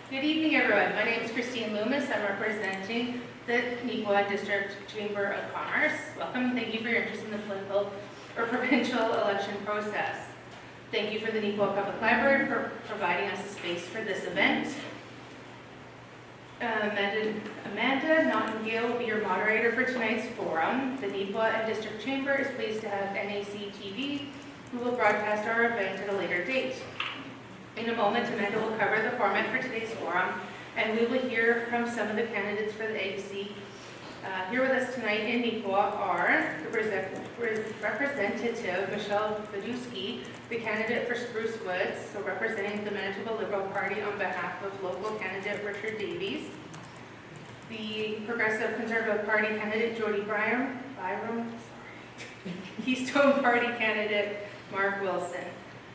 Good evening, everyone. My name is Christine Loomis. I'm representing the Nicoa District Chamber of Commerce. Welcome. Thank you for your interest in the political or provincial election process. Thank you for the Nicoa Public Library for providing us a space for this event. Amanda Nottingale will be your moderator for tonight's forum. The Nicoa and District Chamber is pleased to have NAC TV, who will broadcast our event at a later date. In a moment, Amanda will cover the format for today's forum, and we will hear from some of the candidates for the ADC. Here with us tonight in Nicoa are the Representative Michelle Badusky, the candidate for Spruce Woods, so representing the Manitoba Liberal Party on behalf of local candidate Richard Davies, the Progressive Conservative Party candidate Jody Byram, Keystone Party candidate Mark Wilson.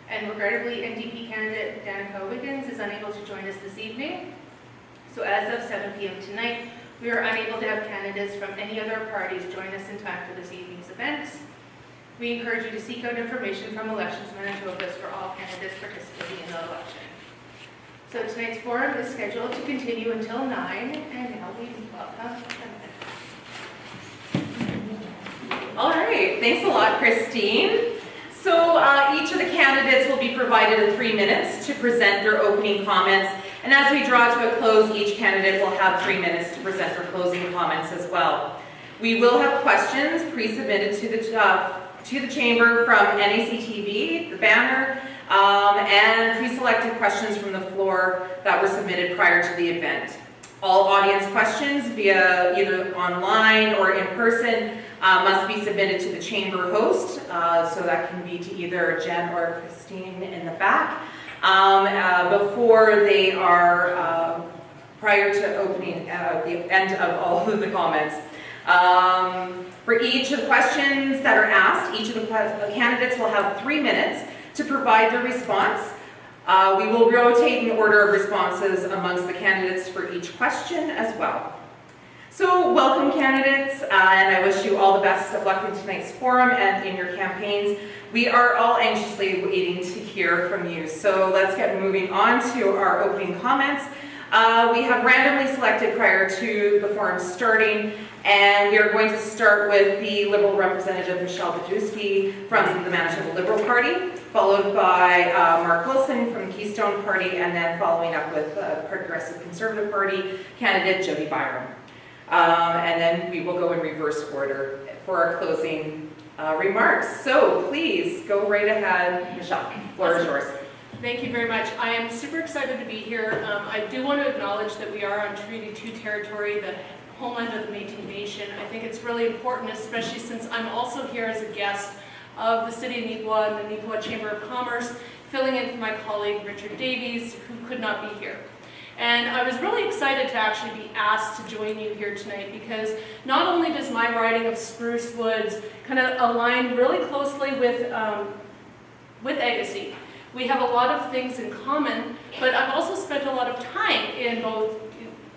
And regrettably, NDP candidate Danica Wiggins is unable to join us this evening. So as of 7 p.m. tonight, we are unable to have candidates from any other parties join us in time for this evening's event. We encourage you to seek out information from Elections Manitoba for all candidates participating in the election. So tonight's forum is scheduled to continue until 9, and now we welcome. All right, thanks a lot, Christine. So each of the candidates will be provided 3 minutes to present their opening comments. And as we draw to a close, each candidate will have 3 minutes to present their closing comments as well. We will have questions pre-submitted to the chamber from NAC TV, the banner, and pre-selected questions from the floor that were submitted prior to the event. All audience questions via either online or in person must be submitted to the chamber host, so that can be to either Jen or Christine in the back, before they are, prior to opening, the end of all of the comments. For each of the questions that are asked, each of the candidates will have 3 minutes to provide their response. We will rotate in order of responses amongst the candidates for each question as well. So welcome, candidates, and I wish you all the best of luck in tonight's forum and in your campaigns. We are all anxiously waiting to hear from you. So let's get moving on to our opening comments. We have randomly selected prior to the forum starting, and we are going to start with the Liberal Representative Michelle Badusky from the Manitoba Liberal Party, followed by Mark Wilson from Keystone Party, and then following up with Progressive Conservative Party candidate Jody Byram. And then we will go in reverse order for our closing remarks. So please go right ahead, Michelle. The floor is yours. Thank you very much. I am super excited to be here. I do want to acknowledge that we are on Treaty 2 territory, the homeland of the Métis Nation. I think it's really important, especially since I'm also here as a guest of the City of Nicoa and the Nicoa Chamber of Commerce, filling in for my colleague Richard Davies, who could not be here. And I was really excited to actually be asked to join you here tonight, because not only does my riding of Spruce Woods kind of align really closely with Agassiz. We have a lot of things in common, but I've also spent a lot of time in both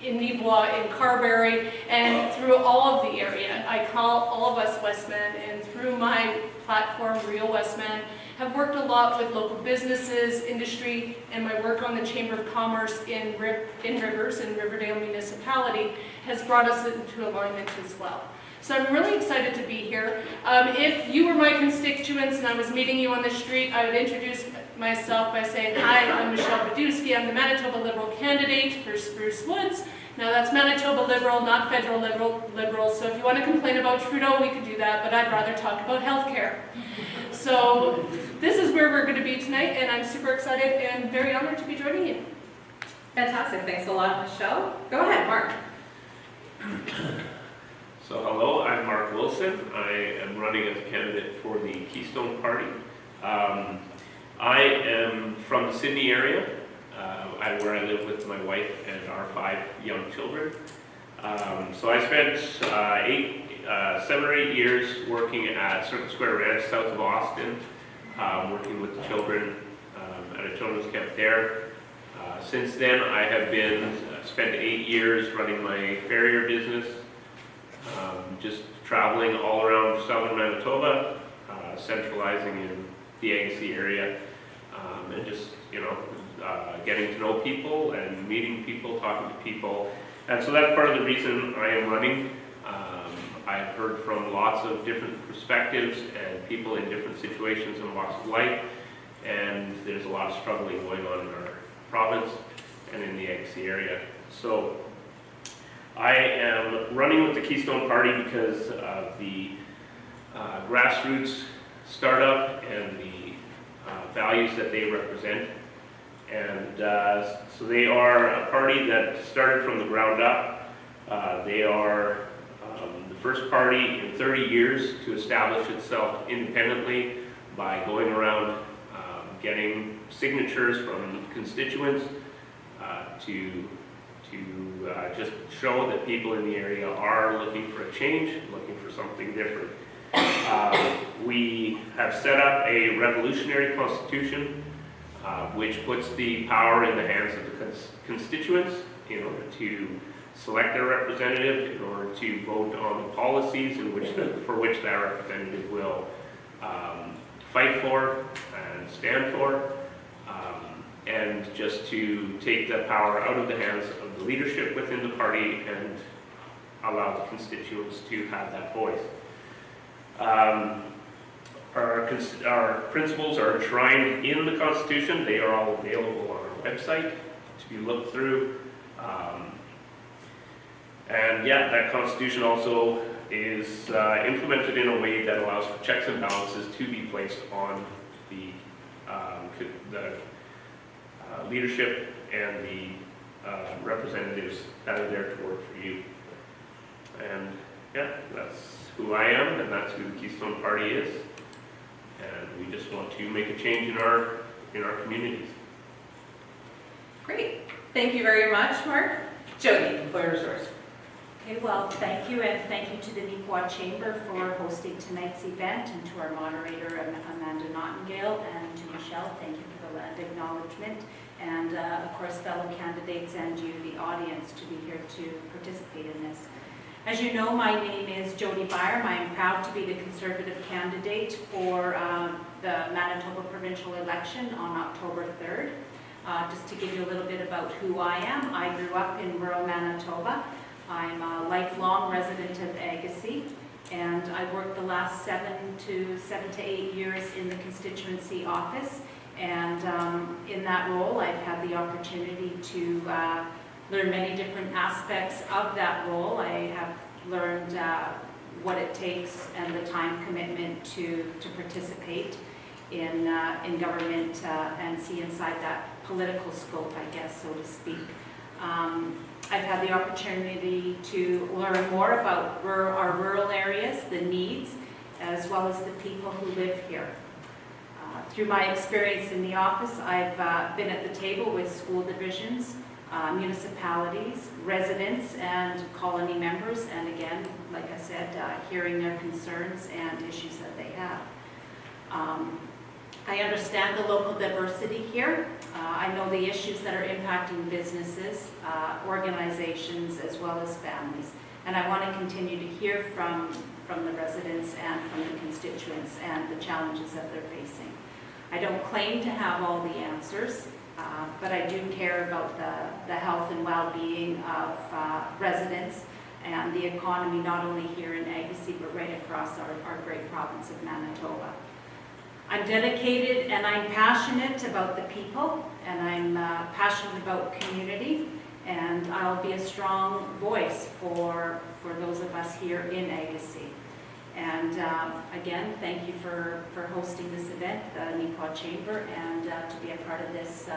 in Nicoa, in Carberry, and through all of the area. I call all of us Westmen, and through my platform, Real Westmen, have worked a lot with local businesses, industry, and my work on the Chamber of Commerce in Rivers, in Riverdale Municipality, has brought us into alignment as well. So I'm really excited to be here. If you were my constituents and I was meeting you on the street, I would introduce myself by saying, hi, I'm Michelle Badusky. I'm the Manitoba Liberal candidate for Spruce Woods. Now that's Manitoba Liberal, not federal liberal. So if you want to complain about Trudeau, we could do that, but I'd rather talk about healthcare. So this is where we're going to be tonight, and I'm super excited and very honored to be joining you. Fantastic. Thanks a lot, Michelle. Go ahead, Mark. So hello, I'm Mark Wilson. I am running as a candidate for the Keystone Party. I am from the Sydney area, where I live with my wife and our 5 young children. So I spent 7 or 8 years working at Circle Square Ranch south of Austin, working with the children at a children's camp there. Since then I have spent 8 years running my farrier business, just traveling all around southern Manitoba, centralizing in the Agassiz area, and just getting to know people and meeting people, talking to people. And so that's part of the reason I am running. I've heard from lots of different perspectives and people in different situations and walks of life. And there's a lot of struggling going on in our province and in the Agassiz area. So I am running with the Keystone Party because of the grassroots startup and the values that they represent. And so they are a party that started from the ground up. They are the first party in 30 years to establish itself independently by going around getting signatures from constituents to just show that people in the area are looking for a change, looking for something different. We have set up a revolutionary constitution which puts the power in the hands of the constituents in order to select their representative, in order to vote on the policies for which that representative will fight for and stand for, and just to take the power out of the hands of the leadership within the party and allow the constituents to have that voice. Our principles are enshrined in the Constitution. They are all available on our website to be looked through. And yeah, that Constitution also is implemented in a way that allows for checks and balances to be placed on the leadership and the representatives that are there to work for you. And yeah, that's who I am, and that's who the Keystone Party is. And we just want to make a change in our communities. Great. Thank you very much, Mark. Jody, the floor is yours. Okay, well, thank you, and thank you to the Neepawa Chamber for hosting tonight's event, and to our moderator, Amanda Nottingale, and to Michelle, thank you for the land acknowledgement, and of course, fellow candidates and you, the audience, to be here to participate in this. As you know, my name is Jody Byram. I am proud to be the Conservative candidate for the Manitoba Provincial election on October 3rd. Just to give you a little bit about who I am, I grew up in rural Manitoba. I'm a lifelong resident of Agassiz, and I've worked the last 7 to 8 years in the constituency office, and in that role I've had the opportunity to learn many different aspects of that role. I have learned what it takes and the time commitment to participate in government and see inside that political scope, I guess, so to speak. I've had the opportunity to learn more about our rural areas, the needs, as well as the people who live here. Through my experience in the office, I've been at the table with school divisions, municipalities, residents, and colony members, and again, like I said, hearing their concerns and issues that they have. I understand the local diversity here. I know the issues that are impacting businesses, organizations, as well as families. And I want to continue to hear from the residents and from the constituents and the challenges that they're facing. I don't claim to have all the answers, but I do care about the health and well-being of residents and the economy, not only here in Agassiz, but right across our great province of Manitoba. I'm dedicated and I'm passionate about the people, and I'm passionate about community, and I'll be a strong voice for those of us here in Agassiz. And again, thank you for hosting this event, the Neepawa Chamber, and to be a part of this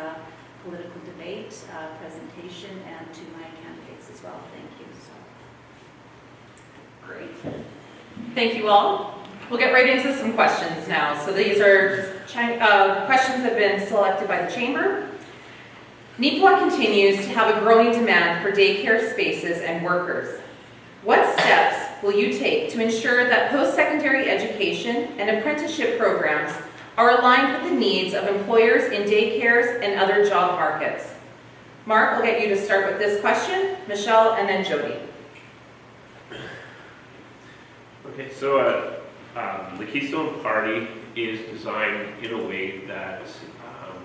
political debate, presentation, and to my candidates as well. Thank you. Great. Thank you all. We'll get right into some questions now. So these are questions that have been selected by the Chamber. Neepawa continues to have a growing demand for daycare spaces and workers. What steps will you take to ensure that post-secondary education and apprenticeship programs are aligned with the needs of employers in daycares and other job markets? Mark, I'll get you to start with this question, Michelle, and then Jody. Okay, so the Keystone Party is designed in a way that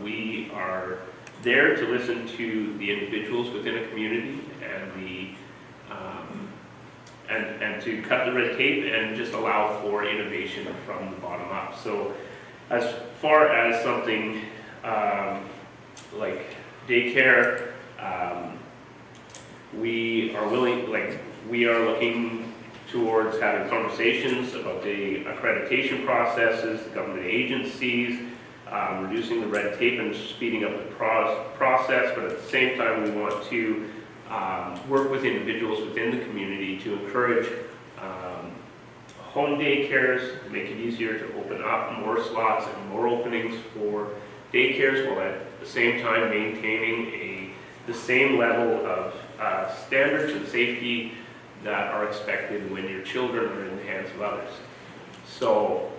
we are there to listen to the individuals within a community and to cut the red tape and just allow for innovation from the bottom up. So as far as something like daycare, we are looking towards having conversations about the accreditation processes, the government agencies, reducing the red tape and speeding up the process, but at the same time we want to work with individuals within the community to encourage home daycares, make it easier to open up more slots and more openings for daycares, while at the same time maintaining the same level of standards and safety that are expected when your children are in the hands of others. So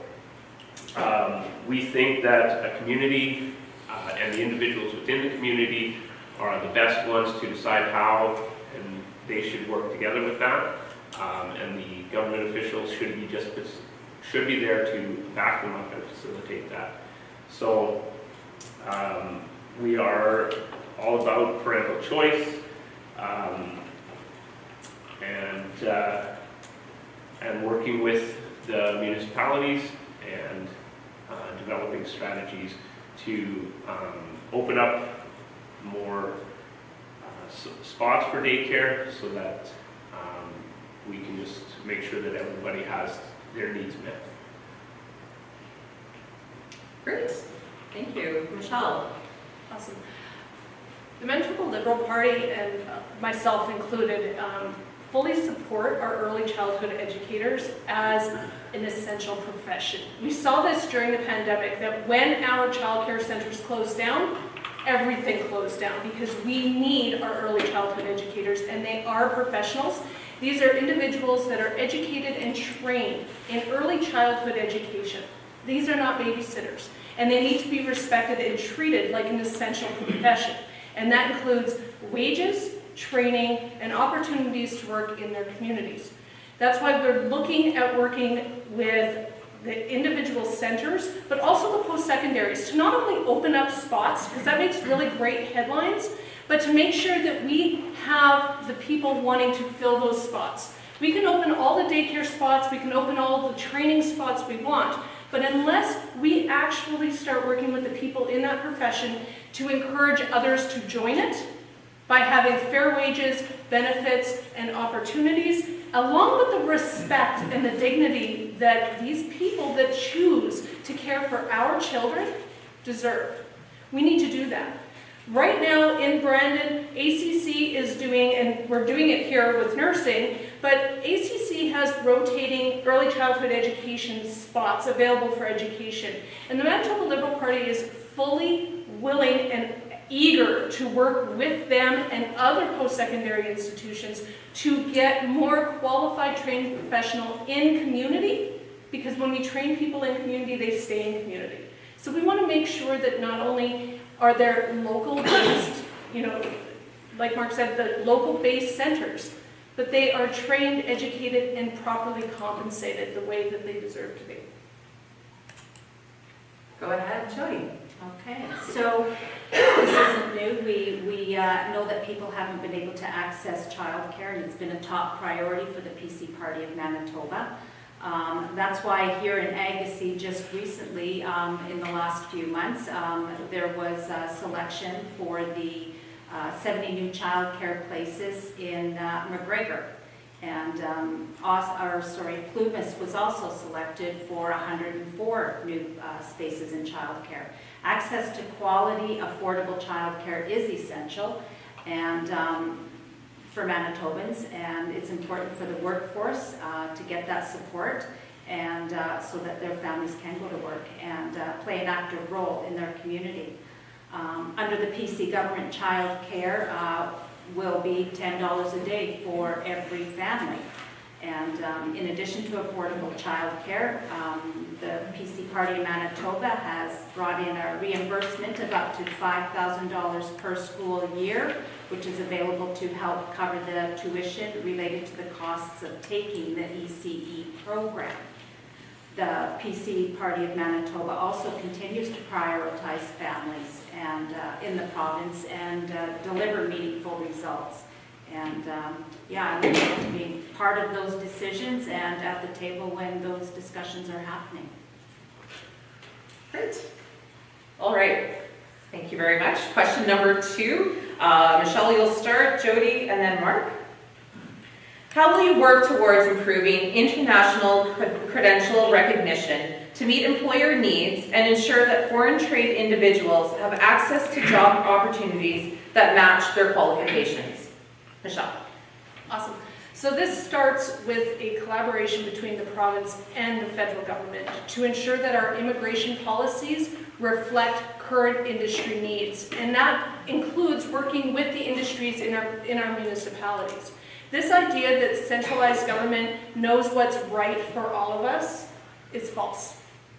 we think that a community and the individuals within the community are the best ones to decide how, and they should work together with that. And the government officials should be there to back them up and facilitate that. So we are all about parental choice and working with the municipalities and developing strategies to open up more spots for daycare so that we can just make sure that everybody has their needs met. Great, thank you. Michelle? Awesome. The Manitoba Liberal Party, and myself included, fully support our early childhood educators as an essential profession. We saw this during the pandemic, that when our childcare centers closed down, everything closed down, because we need our early childhood educators, and they are professionals. These are individuals that are educated and trained in early childhood education. These are not babysitters, and they need to be respected and treated like an essential profession. And that includes wages, training, and opportunities to work in their communities. That's why we're looking at working with the individual centers, but also the post-secondaries, to not only open up spots, because that makes really great headlines, but to make sure that we have the people wanting to fill those spots. We can open all the daycare spots, we can open all the training spots we want, but unless we actually start working with the people in that profession to encourage others to join it by having fair wages, benefits, and opportunities, along with the respect and the dignity that these people that choose to care for our children deserve. We need to do that. Right now in Brandon, ACC is doing, and we're doing it here with nursing, but ACC has rotating early childhood education spots available for education. And the Manitoba Liberal Party is fully willing and eager to work with them and other post-secondary institutions to get more qualified trained professional in community, because when we train people in community, they stay in community. So we want to make sure that not only are there local-based, like Mark said, the local-based centers, but they are trained, educated, and properly compensated the way that they deserve to be. Go ahead, Jody. Okay, so this isn't new. We know that people haven't been able to access childcare, and it's been a top priority for the PC Party of Manitoba. That's why here in Agassiz, just recently, in the last few months, there was a selection for the 70 new childcare places in McGregor. And Plumas was also selected for 104 new spaces in childcare. Access to quality, affordable childcare is essential, and for Manitobans, and it's important for the workforce to get that support, and so that their families can go to work and play an active role in their community. Under the PC government, child care will be $10 a day for every family. And in addition to affordable child care, the PC Party of Manitoba has brought in a reimbursement of up to $5,000 per school year, which is available to help cover the tuition related to the costs of taking the ECE program. The PC Party of Manitoba also continues to prioritize families and in the province and deliver meaningful results. And yeah, I look forward to being part of those decisions and at the table when those discussions are happening. Great. All right. Thank you very much. Question number 2. Michelle, you'll start, Jody, and then Mark. How will you work towards improving international credential recognition to meet employer needs and ensure that foreign trade individuals have access to job opportunities that match their qualifications? Michelle. Awesome. So this starts with a collaboration between the province and the federal government to ensure that our immigration policies reflect current industry needs. And that includes working with the industries in our municipalities. This idea that centralized government knows what's right for all of us is false,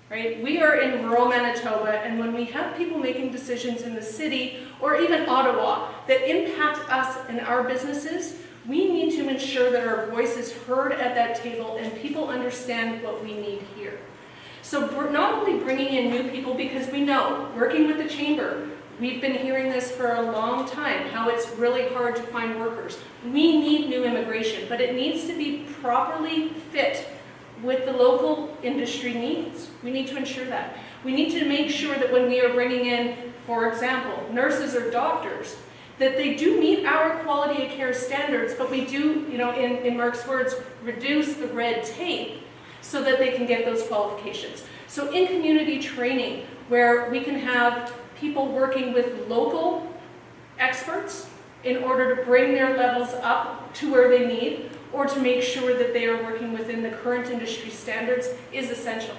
right? We are in rural Manitoba, and when we have people making decisions in the city or even Ottawa that impact us and our businesses, we need to ensure that our voice is heard at that table and people understand what we need here. So we're not only bringing in new people, because we know, working with the chamber, we've been hearing this for a long time, how it's really hard to find workers. We need new immigration, but it needs to be properly fit with the local industry needs. We need to ensure that. We need to make sure that when we are bringing in, for example, nurses or doctors, that they do meet our quality of care standards, but we do, in Mark's words, reduce the red tape so that they can get those qualifications. So in community training, where we can have people working with local experts in order to bring their levels up to where they need, or to make sure that they are working within the current industry standards, is essential.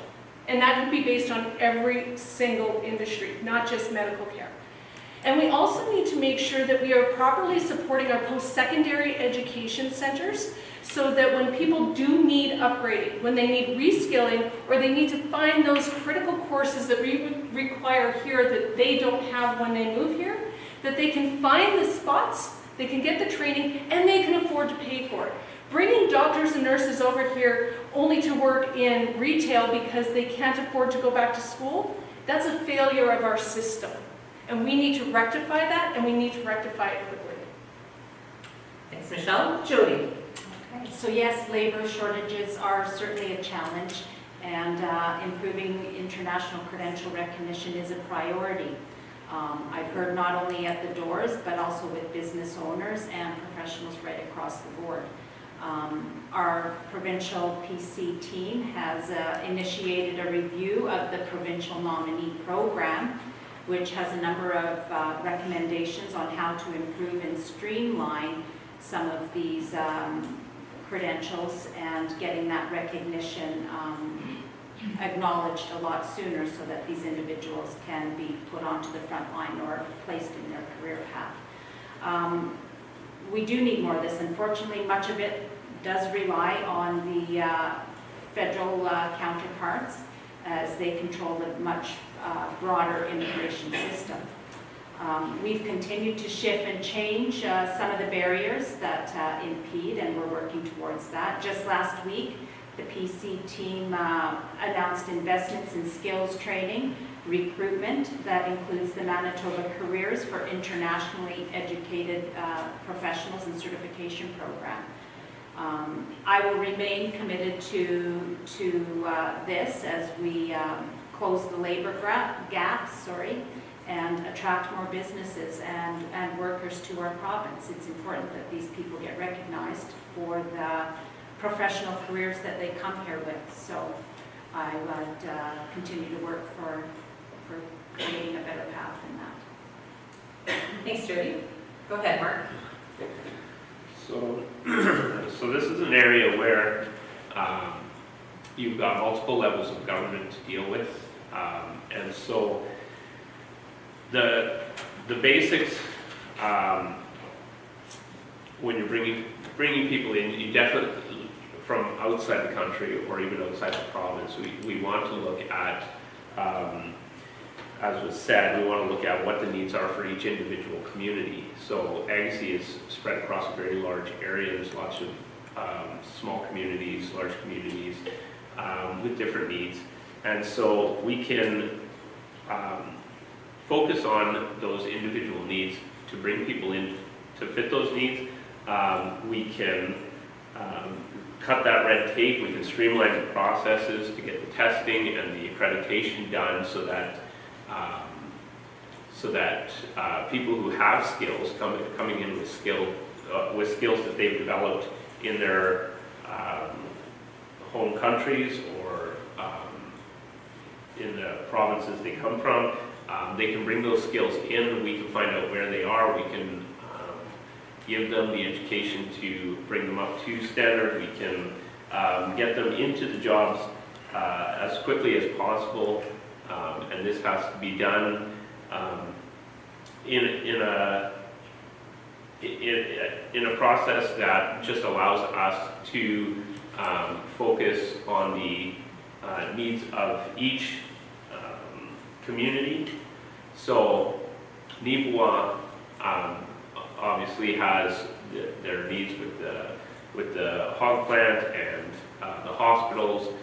And that could be based on every single industry, not just medical care. And we also need to make sure that we are properly supporting our post-secondary education centers so that when people do need upgrading, when they need reskilling, or they need to find those critical courses that we require here that they don't have when they move here, that they can find the spots, they can get the training, and they can afford to pay for it. Bringing doctors and nurses over here only to work in retail because they can't afford to go back to school, that's a failure of our system. And we need to rectify that, and we need to rectify it quickly. Thanks, Michelle. Jody. Okay. So yes, labor shortages are certainly a challenge, and improving international credential recognition is a priority. I've heard not only at the doors, but also with business owners and professionals right across the board. Our provincial PC team has initiated a review of the provincial nominee program, which has a number of recommendations on how to improve and streamline some of these credentials and getting that recognition acknowledged a lot sooner so that these individuals can be put onto the front line or placed in their career path. We do need more of this. Unfortunately, much of it does rely on the federal counterparts as they control a much broader immigration system. We've continued to shift and change some of the barriers that impede, and we're working towards that. Just last week, the PC team announced investments in skills training, recruitment that includes the Manitoba Careers for Internationally Educated Professionals and Certification Program. I will remain committed to this as we close the labor gap, and attract more businesses and workers to our province. It's important that these people get recognized for the professional careers that they come here with. So I would continue to work for creating a better path in that. Thanks, Jody. Go ahead, Mark. So this is an area where you've got multiple levels of government to deal with, and so the basics, when you're bringing people in, you definitely, from outside the country or even outside the province, we want to look at, as was said, we want to look at what the needs are for each individual community. So Agassiz is spread across a very large area. There's lots of small communities, large communities with different needs. And so we can focus on those individual needs to bring people in to fit those needs. We can cut that red tape, we can streamline the processes to get the testing and the accreditation done so that people who have skills coming in with skills that they've developed in their home countries or in the provinces they come from, they can bring those skills in. We can find out where they are. We can give them the education to bring them up to standard. We can get them into the jobs as quickly as possible, and this has to be done in a process that just allows us to focus on the needs of each community. So Nipawin obviously has their needs with the hog plant and the hospitals.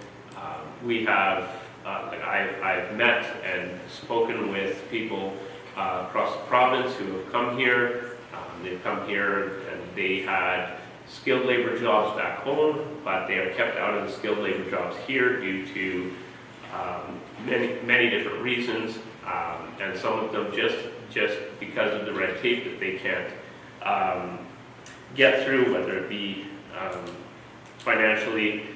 We have, I've met and spoken with people across the province who have come here. They've come here and they had skilled labor jobs back home, but they are kept out of the skilled labor jobs here due to many different reasons, and some of them just because of the red tape that they can't get through, whether it be financially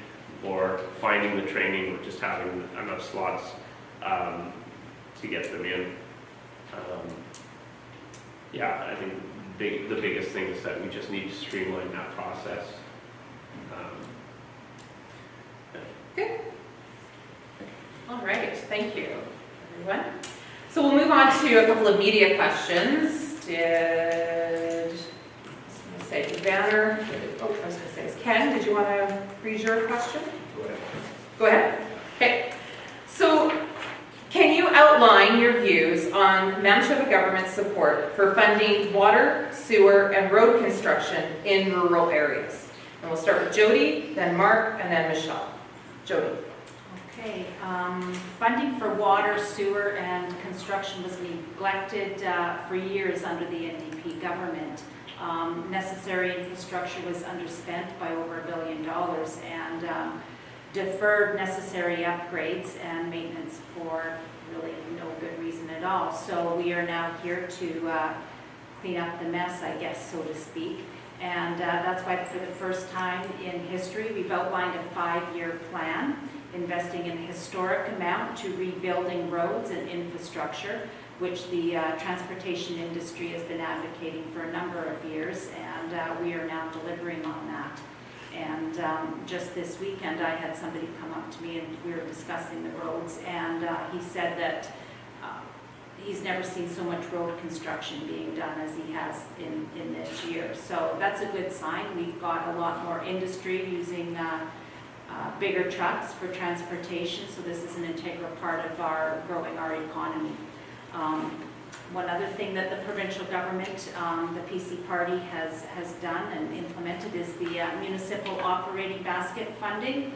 or finding the training or just having enough slots to get them in. Yeah, I think the biggest thing is that we just need to streamline that process. Good. All right, thank you, everyone. So we'll move on to a couple of media questions. Did Banner, I was going to say, Ken, did you want to read your question? Go ahead. Okay. So, can you outline your views on Manitoba government support for funding water, sewer, and road construction in rural areas? And we'll start with Jody, then Mark, and then Michelle. Jody. Okay, funding for water, sewer, and construction was neglected for years under the NDP government. Necessary infrastructure was underspent by over $1 billion and deferred necessary upgrades and maintenance for really no good reason at all. So we are now here to clean up the mess, I guess, so to speak. And that's why for the first time in history, we've outlined a 5-year plan, investing in a historic amount to rebuilding roads and infrastructure, which the transportation industry has been advocating for a number of years, and we are now delivering on that. And just this weekend, I had somebody come up to me and we were discussing the roads, and he said that he's never seen so much road construction being done as he has in this year. So that's a good sign. We've got a lot more industry using bigger trucks for transportation, so this is an integral part of growing our economy. One other thing that the provincial government, the PC party has done and implemented is the municipal operating basket funding,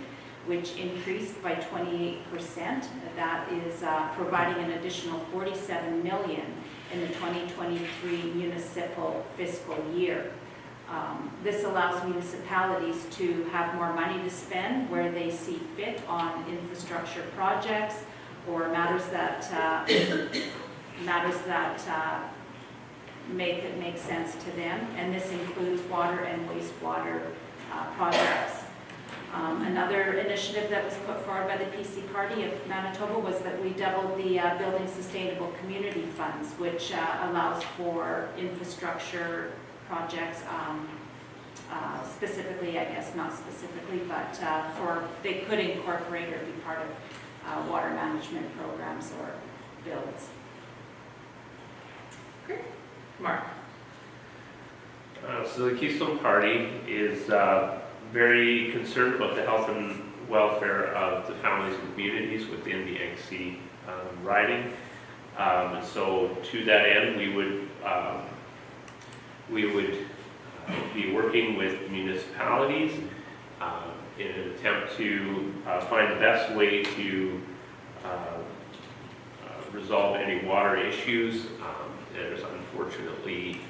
which increased by 28%. That is providing an additional $47 million in the 2023 municipal fiscal year. This allows municipalities to have more money to spend where they see fit on infrastructure projects or matters that make sense to them, and this includes water and wastewater projects. Another initiative that was put forward by the PC Party of Manitoba was that we doubled the Building Sustainable Community Funds, which allows for infrastructure projects, specifically, I guess not specifically, but they could incorporate or be part of water management programs or builds. Great. Mark. So the Keystone Party is very concerned about the health and welfare of the families and communities within the NC riding. So to that end, we would be working with municipalities in an attempt to find the best way to resolve any water issues. There's unfortunately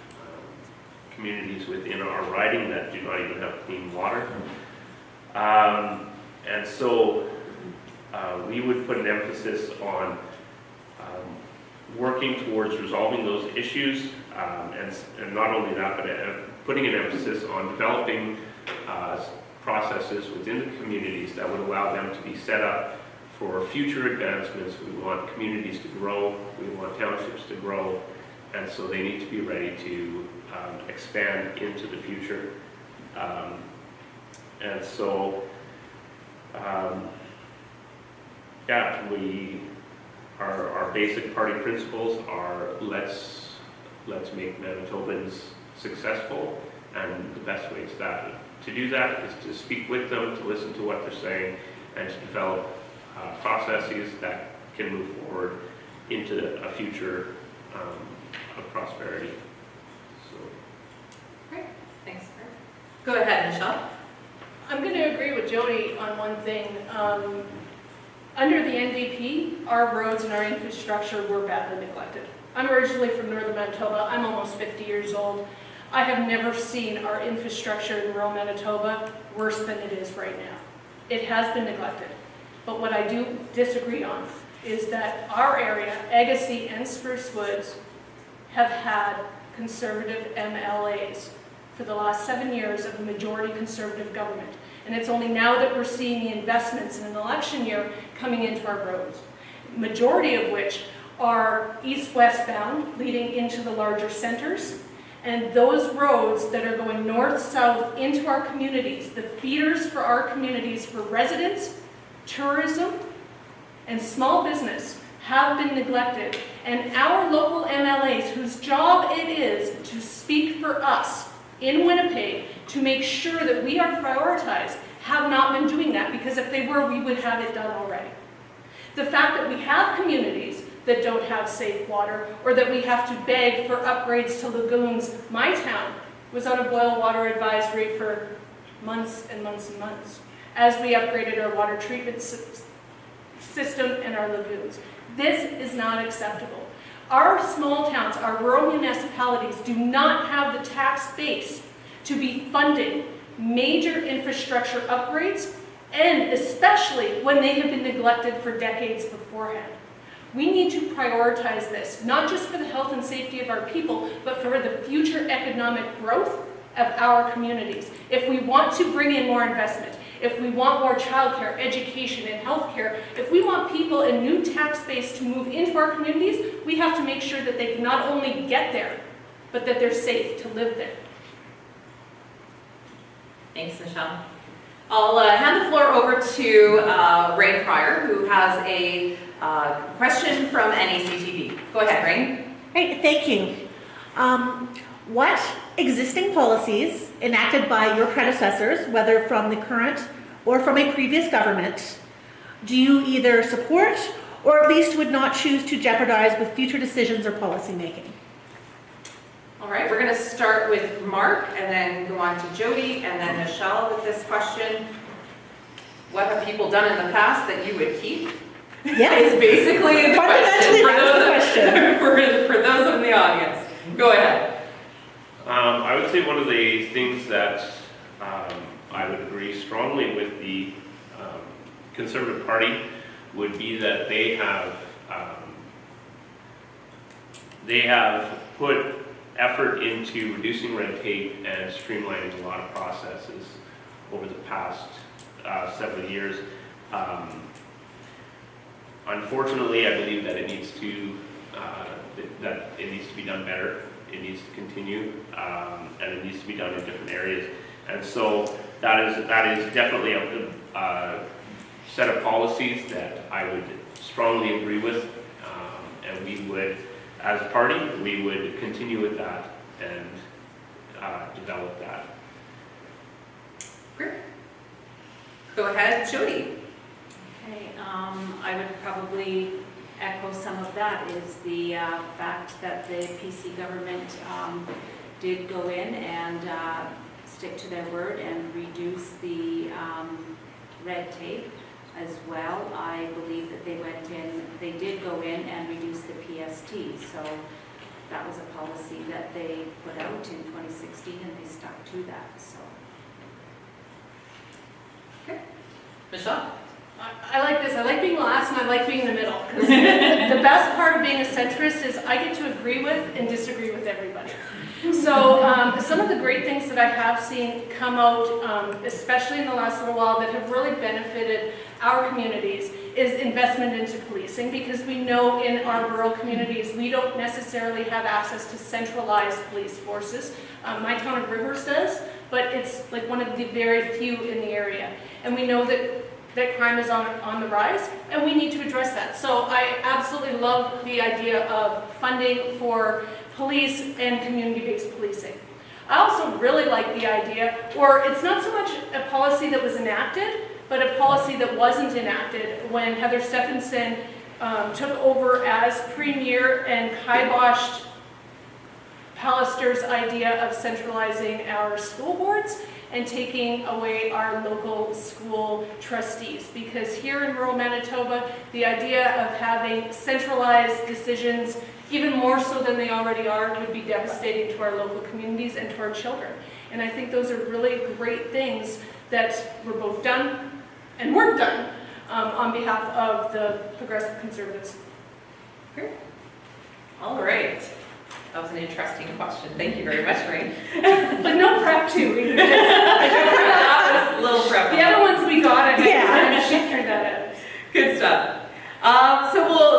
communities within our riding that do not even have clean water. And so we would put an emphasis on working towards resolving those issues, and not only that, but putting an emphasis on developing processes within the communities that would allow them to be set up for future advancements. We want communities to grow, we want townships to grow, and so they need to be ready to expand into the future. And so, yeah, our basic party principles are let's make Manitobans successful, and the best way to do that is to speak with them, to listen to what they're saying, and to develop processes that can move forward into a future of prosperity. So. Great, thanks. Go ahead, Michelle. I'm going to agree with Jody on one thing. Under the NDP, our roads and our infrastructure were badly neglected. I'm originally from northern Manitoba. I'm almost 50 years old. I have never seen our infrastructure in rural Manitoba worse than it is right now. It has been neglected. But what I do disagree on is that our area, Agassiz and Spruce Woods, have had conservative MLAs for the last 7 years of a majority conservative government. And it's only now that we're seeing the investments in an election year coming into our roads, majority of which are east-west bound, leading into the larger centers. And those roads that are going north-south into our communities, the feeders for our communities for residents, tourism, and small business, have been neglected. And our local MLAs, whose job it is to speak for us in Winnipeg to make sure that we are prioritized, have not been doing that, because if they were, we would have it done already. The fact that we have communities that don't have safe water, or that we have to beg for upgrades to lagoons. My town was on a boil water advisory for months and months and months as we upgraded our water treatment system and our lagoons. This is not acceptable. Our small towns, our rural municipalities do not have the tax base to be funding major infrastructure upgrades, and especially when they have been neglected for decades beforehand. We need to prioritize this, not just for the health and safety of our people, but for the future economic growth of our communities. If we want to bring in more investment, if we want more childcare, education, and healthcare, if we want people in new tax base to move into our communities, we have to make sure that they can not only get there, but that they're safe to live there. Thanks, Michelle. I'll hand the floor over to Ray Pryor, who has a question from NACTV. Go ahead, Ray. Great, thank you. What existing policies enacted by your predecessors, whether from the current or from a previous government, do you either support or at least would not choose to jeopardize with future decisions or policy making? All right, we're going to start with Mark and then go on to Jody and then Michelle with this question. What have people done in the past that you would keep? Yeah, It's basically the fundamentally question that's the question. for those in the audience. Go ahead. I would say one of the things that I would agree strongly with the Conservative Party would be that they have put effort into reducing red tape and streamlining a lot of processes over the past several years. Unfortunately, I believe that it needs to be done better. It needs to continue, and it needs to be done in different areas. And so that is definitely a set of policies that I would strongly agree with, and we would, as a party, we would continue with that and develop that. Great. Go ahead, Jody. Okay, I would probably echo some of that, is the fact that the PC government did go in and stick to their word and reduce the red tape. as well. I believe that they did go in and reduce the PST. So that was a policy that they put out in 2016 and they stuck to that, so. Michelle? I like this. I like being last and I like being in the middle. Because the best part of being a centrist is I get to agree with and disagree with everybody. So some of the great things that I have seen come out, especially in the last little while, that have really benefited our communities is investment into policing, because we know in our rural communities we don't necessarily have access to centralized police forces. My town of Rivers does, but it's like one of the very few in the area. And we know that crime is on the rise, and we need to address that. So I absolutely love the idea of funding for police and community-based policing. I also really like the idea, or it's not so much a policy that was enacted, but a policy that wasn't enacted when Heather Stephenson took over as premier and kiboshed Pallister's idea of centralizing our school boards and taking away our local school trustees. Because here in rural Manitoba, the idea of having centralized decisions, even more so than they already are, would be devastating to our local communities and to our children. And I think those are really great things that were both done and weren't done on behalf of the Progressive Conservatives. Great. All right. That was an interesting question. Thank you very much, Maureen. But no prep too. That was a little prep. The other ones we got, I Yeah. shift through that out. Good stuff.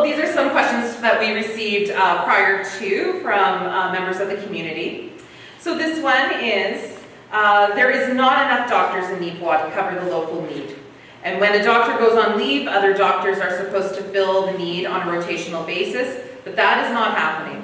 These are some questions that we received prior to from members of the community. So this one is, there is not enough doctors in Neepawa to cover the local need. And when a doctor goes on leave, other doctors are supposed to fill the need on a rotational basis, but that is not happening.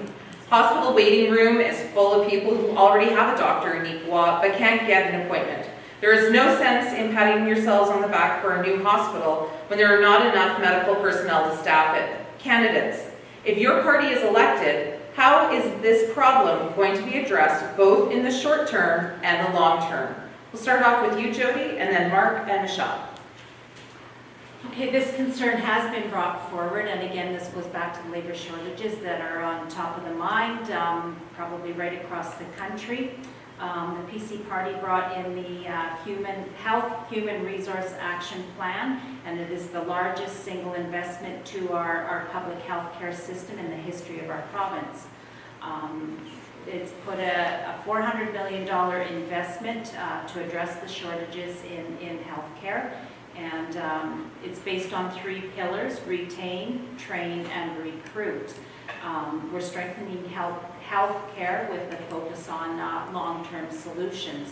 Hospital waiting room is full of people who already have a doctor in Neepawa but can't get an appointment. There is no sense in patting yourselves on the back for a new hospital when there are not enough medical personnel to staff it. Candidates, if your party is elected, how is this problem going to be addressed both in the short term and the long term? We'll start off with you, Jody, and then Mark and Michelle. Okay, this concern has been brought forward, and again, this goes back to the labor shortages that are on top of the mind, probably right across the country. The PC Party brought in the Human Resource Action Plan, and it is the largest single investment to our public health care system in the history of our province. It's put a $400 million investment to address the shortages in health care. And it's based on 3 pillars: retain, train, and recruit. We're strengthening health care with a focus on long-term solutions.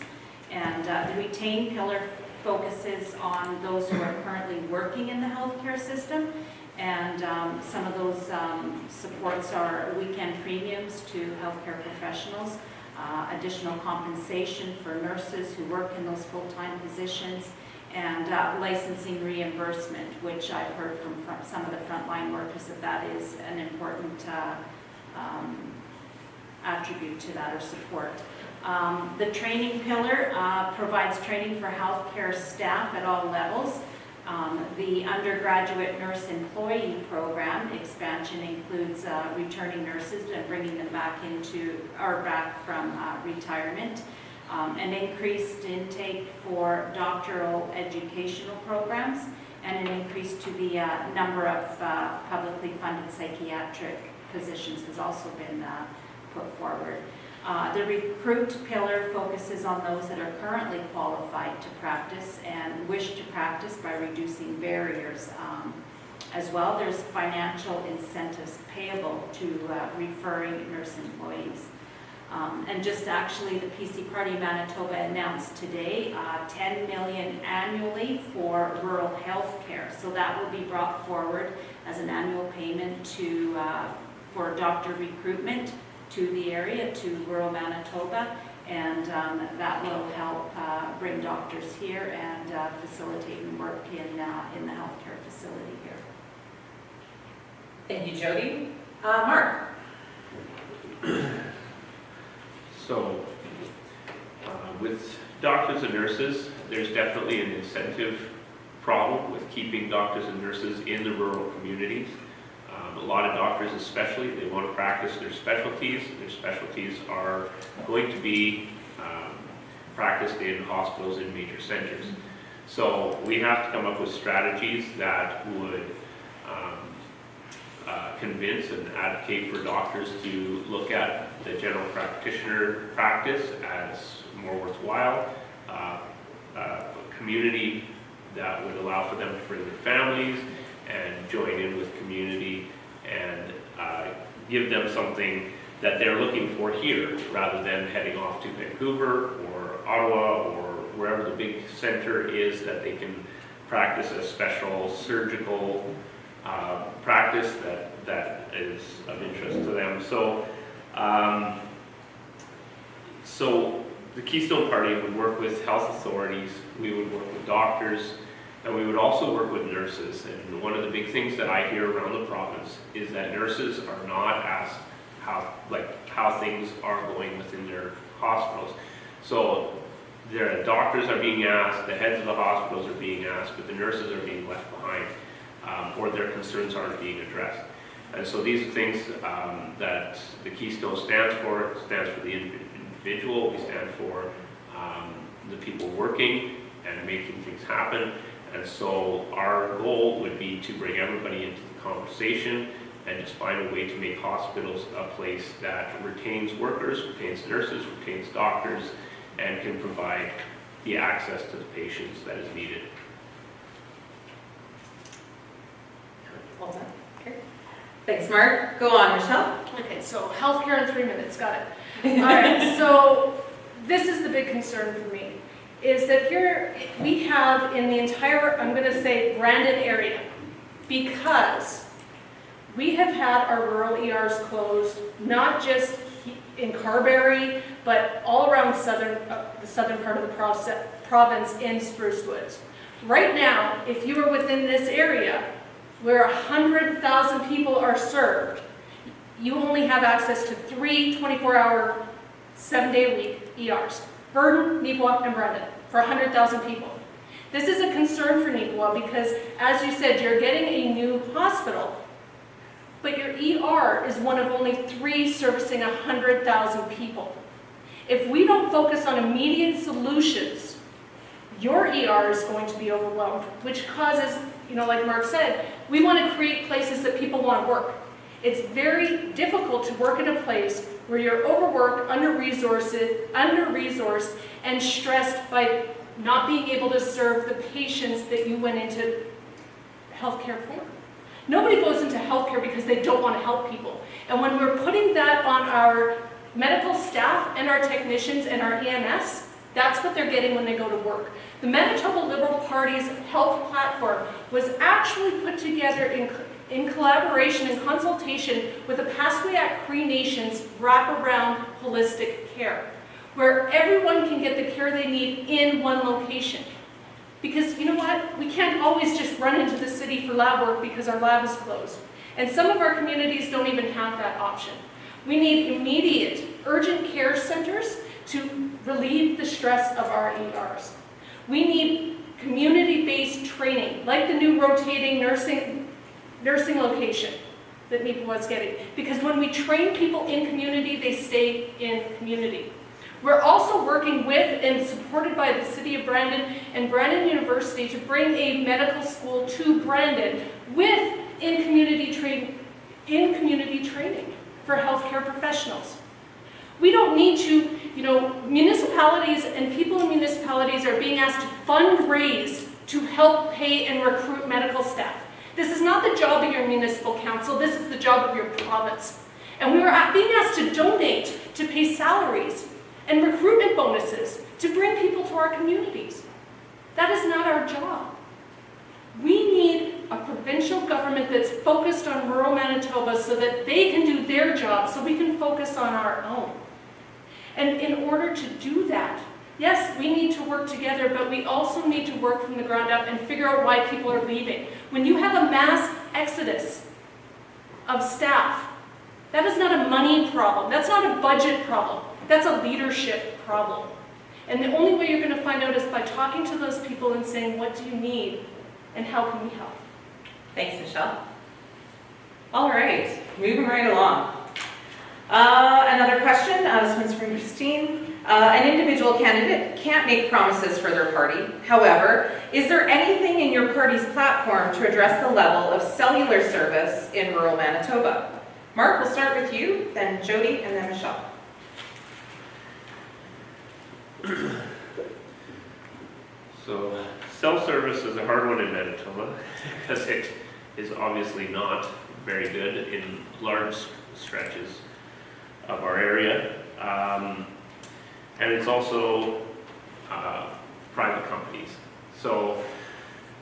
And the retain pillar focuses on those who are currently working in the healthcare system. And some of those supports are weekend premiums to healthcare professionals, additional compensation for nurses who work in those full-time positions, and licensing reimbursement, which I've heard from some of the frontline workers that is an important attribute to that, or support. The training pillar provides training for healthcare staff at all levels. The undergraduate nurse employee program expansion includes returning nurses and bringing them back from retirement. An increased intake for doctoral educational programs, and an increase to the number of publicly funded psychiatric positions has also been put forward. The recruit pillar focuses on those that are currently qualified to practice and wish to practice by reducing barriers. As well, there's financial incentives payable to referring nurse employees. And just actually, the PC Party Manitoba announced today $10 million annually for rural health care. So that will be brought forward as an annual payment for doctor recruitment to the area, to rural Manitoba. And that will help bring doctors here and facilitate and work in the healthcare facility here. Thank you, Jody. Mark. So, with doctors and nurses, there's definitely an incentive problem with keeping doctors and nurses in the rural communities. A lot of doctors especially, they want to practice their specialties. Their specialties are going to be practiced in hospitals in major centers. So we have to come up with strategies that would convince and advocate for doctors to look at the general practitioner practice as more worthwhile, a community that would allow for them to bring their families and join in with community and give them something that they're looking for here, rather than heading off to Vancouver or Ottawa or wherever the big center is that they can practice a special surgical practice that is of interest to them. So the Keystone Party would work with health authorities, we would work with doctors, and we would also work with nurses. And one of the big things that I hear around the province is that nurses are not asked how things are going within their hospitals. So their doctors are being asked, the heads of the hospitals are being asked, but the nurses are being left behind, or their concerns aren't being addressed. And so these are things that the Keystone stands for. It stands for the individual. We stand for the people working and making things happen. And so our goal would be to bring everybody into the conversation and just find a way to make hospitals a place that retains workers, retains nurses, retains doctors, and can provide the access to the patients that is needed. All done? Okay. Thanks, Mark. Go on, Michelle. Okay, so healthcare in 3 minutes, got it. All right, so this is the big concern for me, is that here we have in the entire, I'm going to say, Brandon area, because we have had our rural ERs closed, not just in Carberry, but all around the southern part of the province in Spruce Woods. Right now, if you are within this area, where 100,000 people are served, you only have access to 3 24-hour, 7-day-a-week ERs. Burton, Neepawa, and Brandon, for 100,000 people. This is a concern for Neepawa because, as you said, you're getting a new hospital, but your ER is one of only 3 servicing 100,000 people. If we don't focus on immediate solutions, your ER is going to be overwhelmed, which causes, like Mark said, we want to create places that people want to work. It's very difficult to work in a place where you're overworked, under-resourced, and stressed by not being able to serve the patients that you went into healthcare for. Nobody goes into healthcare because they don't want to help people. And when we're putting that on our medical staff and our technicians and our EMS, that's what they're getting when they go to work. The Manitoba Liberal Party's health platform was actually put together in collaboration and consultation with the Passwiak Cree Nation's wraparound holistic care, where everyone can get the care they need in one location. Because you know what? We can't always just run into the city for lab work because our lab is closed. And some of our communities don't even have that option. We need immediate, urgent care centers to relieve the stress of our ERs. We need community-based training, like the new rotating nursing location that Neepawa is getting. Because when we train people in community, they stay in community. We're also working with and supported by the City of Brandon and Brandon University to bring a medical school to Brandon with in-community training for healthcare professionals. We don't need to, municipalities and people in municipalities are being asked to fundraise to help pay and recruit medical staff. This is not the job of your municipal council, this is the job of your province. And we are being asked to donate to pay salaries and recruitment bonuses to bring people to our communities. That is not our job. We need a provincial government that's focused on rural Manitoba so that they can do their job, so we can focus on our own. And in order to do that, yes, we need to work together, but we also need to work from the ground up and figure out why people are leaving. When you have a mass exodus of staff, that is not a money problem. That's not a budget problem. That's a leadership problem. And the only way you're going to find out is by talking to those people and saying, what do you need? and how can we help? Thanks, Michelle. All right, moving right along. Another question, this one's from Christine. An individual candidate can't make promises for their party. However, is there anything in your party's platform to address the level of cellular service in rural Manitoba? Mark, we'll start with you, then Jody, and then Michelle. So, cell service is a hard one in Manitoba because it is obviously not very good in large stretches of our area. And it's also private companies. So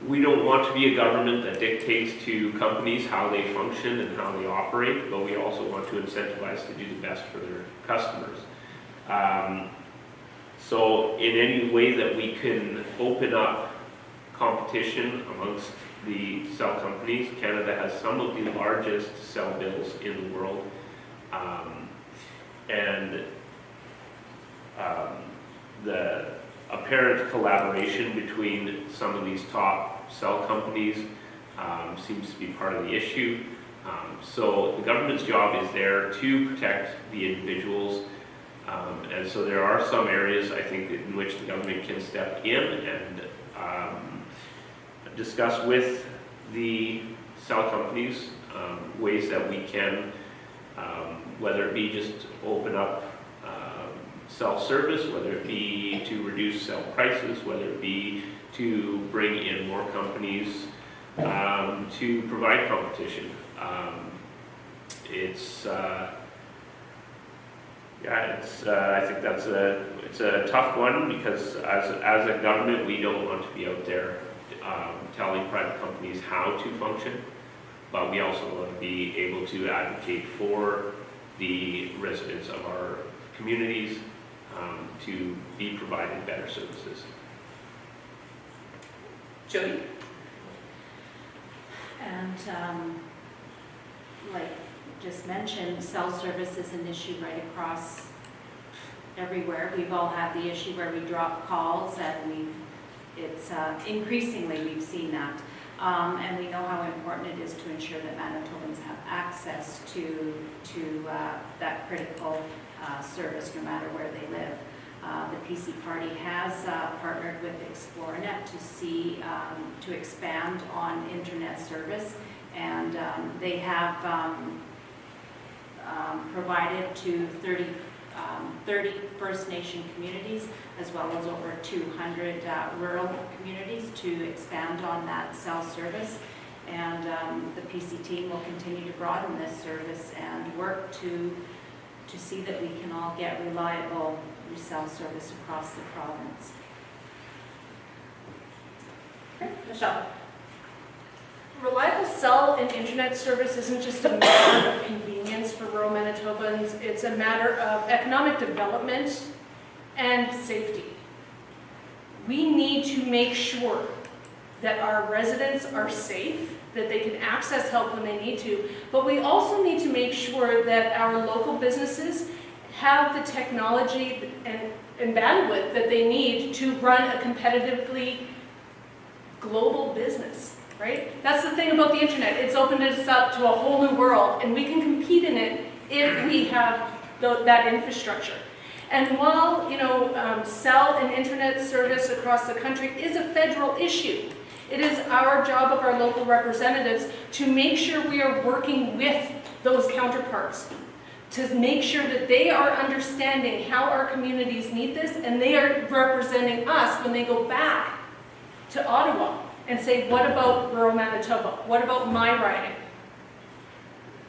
we don't want to be a government that dictates to companies how they function and how they operate, but we also want to incentivize to do the best for their customers. So in any way that we can open up competition amongst the cell companies, Canada has some of the largest cell bills in the world. The apparent collaboration between some of these top cell companies seems to be part of the issue. So the government's job is there to protect the individuals, and so there are some areas I think in which the government can step in and discuss with the cell companies ways that we can, whether it be just open up cell service, whether it be to reduce cell prices, whether it be to bring in more companies to provide competition. I think it's a tough one because as a government we don't want to be out there telling private companies how to function, but we also want to be able to advocate for the residents of our communities to be provided better services. Jody? And like just mentioned, cell service is an issue right across everywhere. We've all had the issue where we drop calls, and it's increasingly we've seen that. And we know how important it is to ensure that Manitobans have access to that critical service no matter where they live. The PC Party has partnered with Explorenet to expand on internet service, and they have provided to 30 First Nation communities, as well as over 200 rural communities, to expand on that cell service. And the PC team will continue to broaden this service and work to see that we can all get reliable cell service across the province. Michelle? Reliable cell and internet service isn't just a matter of convenience for rural Manitobans, it's a matter of economic development and safety. We need to make sure that our residents are safe, that they can access help when they need to, but we also need to make sure that our local businesses have the technology and bandwidth that they need to run a competitively global business, right? That's the thing about the internet. It's opened us up to a whole new world, and we can compete in it if we have that infrastructure. And while, cell and internet service across the country is a federal issue, it is our job of our local representatives to make sure we are working with those counterparts, to make sure that they are understanding how our communities need this, and they are representing us when they go back to Ottawa and say, what about rural Manitoba? What about my riding?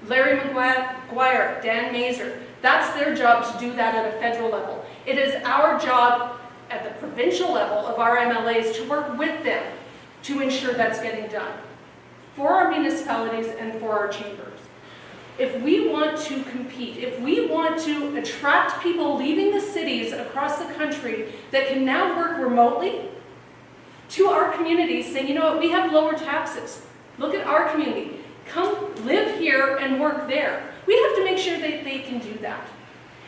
Larry McGuire, Dan Mazur, that's their job to do that at a federal level. It is our job at the provincial level of our MLAs to work with them to ensure that's getting done for our municipalities and for our chambers. If we want to compete, if we want to attract people leaving the cities across the country that can now work remotely to our communities, saying, you know what, we have lower taxes. Look at our community. Come live here and work there. We have to make sure that they can do that.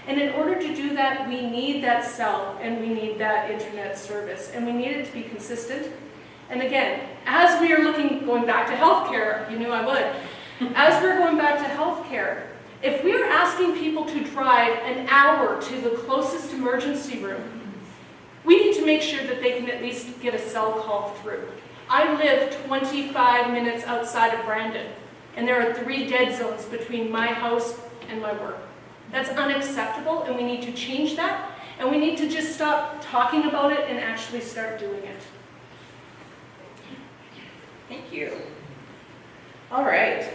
And in order to do that, we need that cell and we need that internet service. And we need it to be consistent. And again, as we are going back to healthcare, you knew I would, as we're going back to healthcare, if we are asking people to drive an hour to the closest emergency room, we need to make sure that they can at least get a cell call through. I live 25 minutes outside of Brandon, and there are 3 dead zones between my house and my work. That's unacceptable, and we need to change that, and we need to just stop talking about it and actually start doing it. Thank you. All right.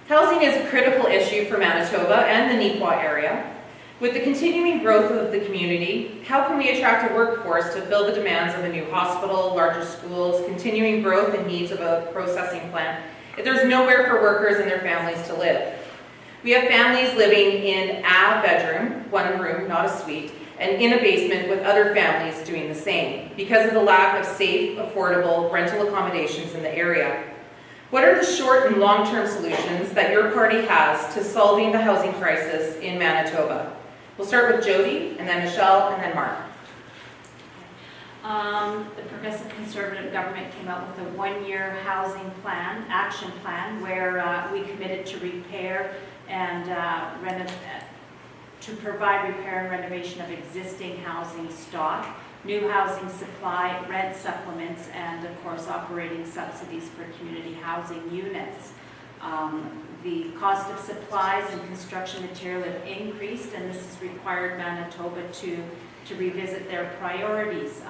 Housing is a critical issue for Manitoba and the Neepawa area. With the continuing growth of the community, how can we attract a workforce to fill the demands of a new hospital, larger schools, continuing growth and needs of a processing plant, if there's nowhere for workers and their families to live? We have families living in a bedroom, 1 room, not a suite, and in a basement with other families doing the same because of the lack of safe, affordable rental accommodations in the area. What are the short and long-term solutions that your party has to solving the housing crisis in Manitoba? We'll start with Jody, and then Michelle, and then Mark. The Progressive Conservative government came out with a 1-year housing plan, action plan, where we committed to repair and to provide repair and renovation of existing housing stock, new housing supply, rent supplements, and of course operating subsidies for community housing units. The cost of supplies and construction material have increased, and this has required Manitoba to revisit their priorities.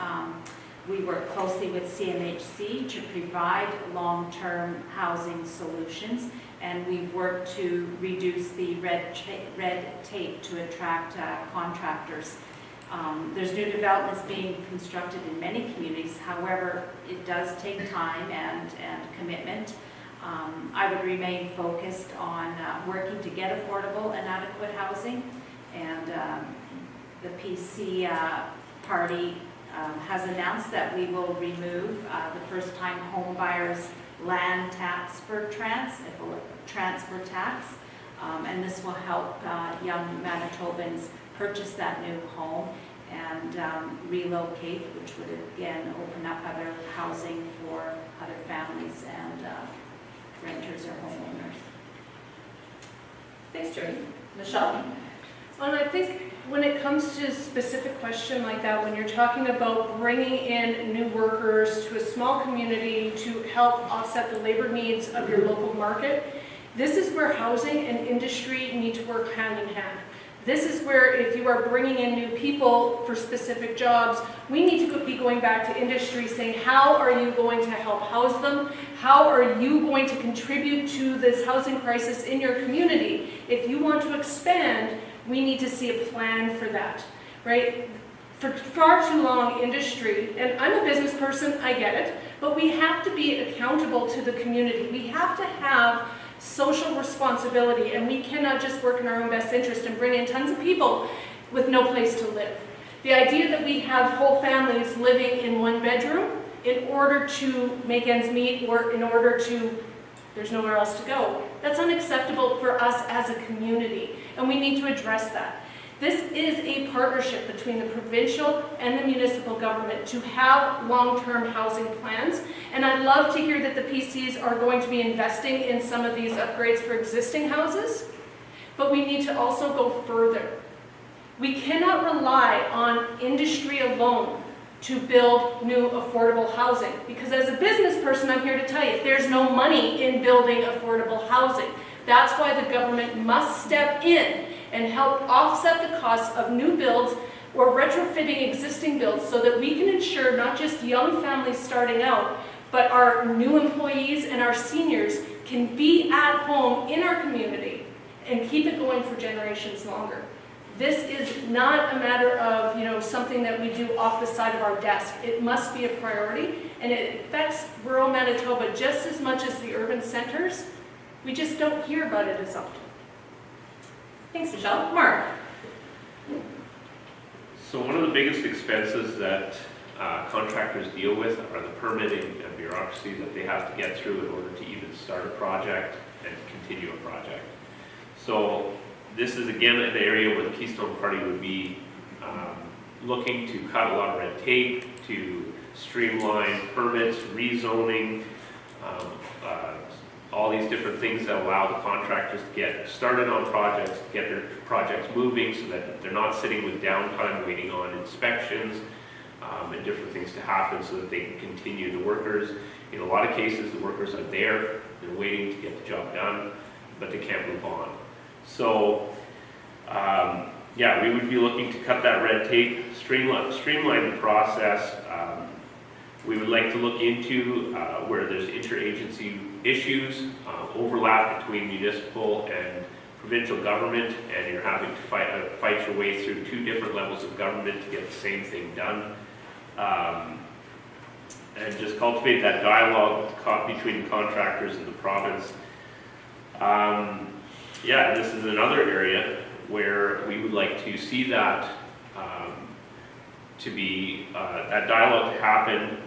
We work closely with CMHC to provide long-term housing solutions, and we've worked to reduce the red tape to attract contractors. There's new developments being constructed in many communities. However, it does take time and commitment. I would remain focused on working to get affordable and adequate housing, and the PC party has announced that we will remove the first-time home buyers land tax for transfer tax, and this will help young Manitobans purchase that new home and relocate, which would again open up other housing for other families and renters or homeowners. Thanks, Jody. Michelle? Well, I think when it comes to a specific question like that, when you're talking about bringing in new workers to a small community to help offset the labor needs of your local market, this is where housing and industry need to work hand in hand. This is where if you are bringing in new people for specific jobs, we need to be going back to industry saying, how are you going to help house them? How are you going to contribute to this housing crisis in your community? If you want to expand, we need to see a plan for that, right? For far too long, industry, and I'm a business person, I get it, but we have to be accountable to the community. We have to have social responsibility, and we cannot just work in our own best interest and bring in tons of people with no place to live. The idea that we have whole families living in 1 bedroom in order to make ends meet or in order to, there's nowhere else to go, that's unacceptable for us as a community, and we need to address that. This is a partnership between the provincial and the municipal government to have long-term housing plans. And I'd love to hear that the PCs are going to be investing in some of these upgrades for existing houses, but we need to also go further. We cannot rely on industry alone to build new affordable housing, because as a business person, I'm here to tell you, there's no money in building affordable housing. That's why the government must step in and help offset the costs of new builds or retrofitting existing builds so that we can ensure not just young families starting out, but our new employees and our seniors can be at home in our community and keep it going for generations longer. This is not a matter of, something that we do off the side of our desk. It must be a priority, and it affects rural Manitoba just as much as the urban centers. We just don't hear about it as often. Thanks, Michelle. Mark? So one of the biggest expenses that contractors deal with are the permitting and bureaucracy that they have to get through in order to even start a project and continue a project. So this is again an area where the Keystone Party would be looking to cut a lot of red tape, to streamline permits, rezoning, all these different things that allow the contractors to get started on projects, to get their projects moving so that they're not sitting with downtime waiting on inspections and different things to happen so that they can continue. The workers, in a lot of cases, the workers are there, they're waiting to get the job done, but they can't move on. So, yeah, we would be looking to cut that red tape, streamline the process. We would like to look into where there's interagency issues, overlap between municipal and provincial government, and you're having to fight your way through two different levels of government to get the same thing done. And just cultivate that dialogue between the contractors and the province. Yeah, this is another area where we would like to see that that dialogue to happen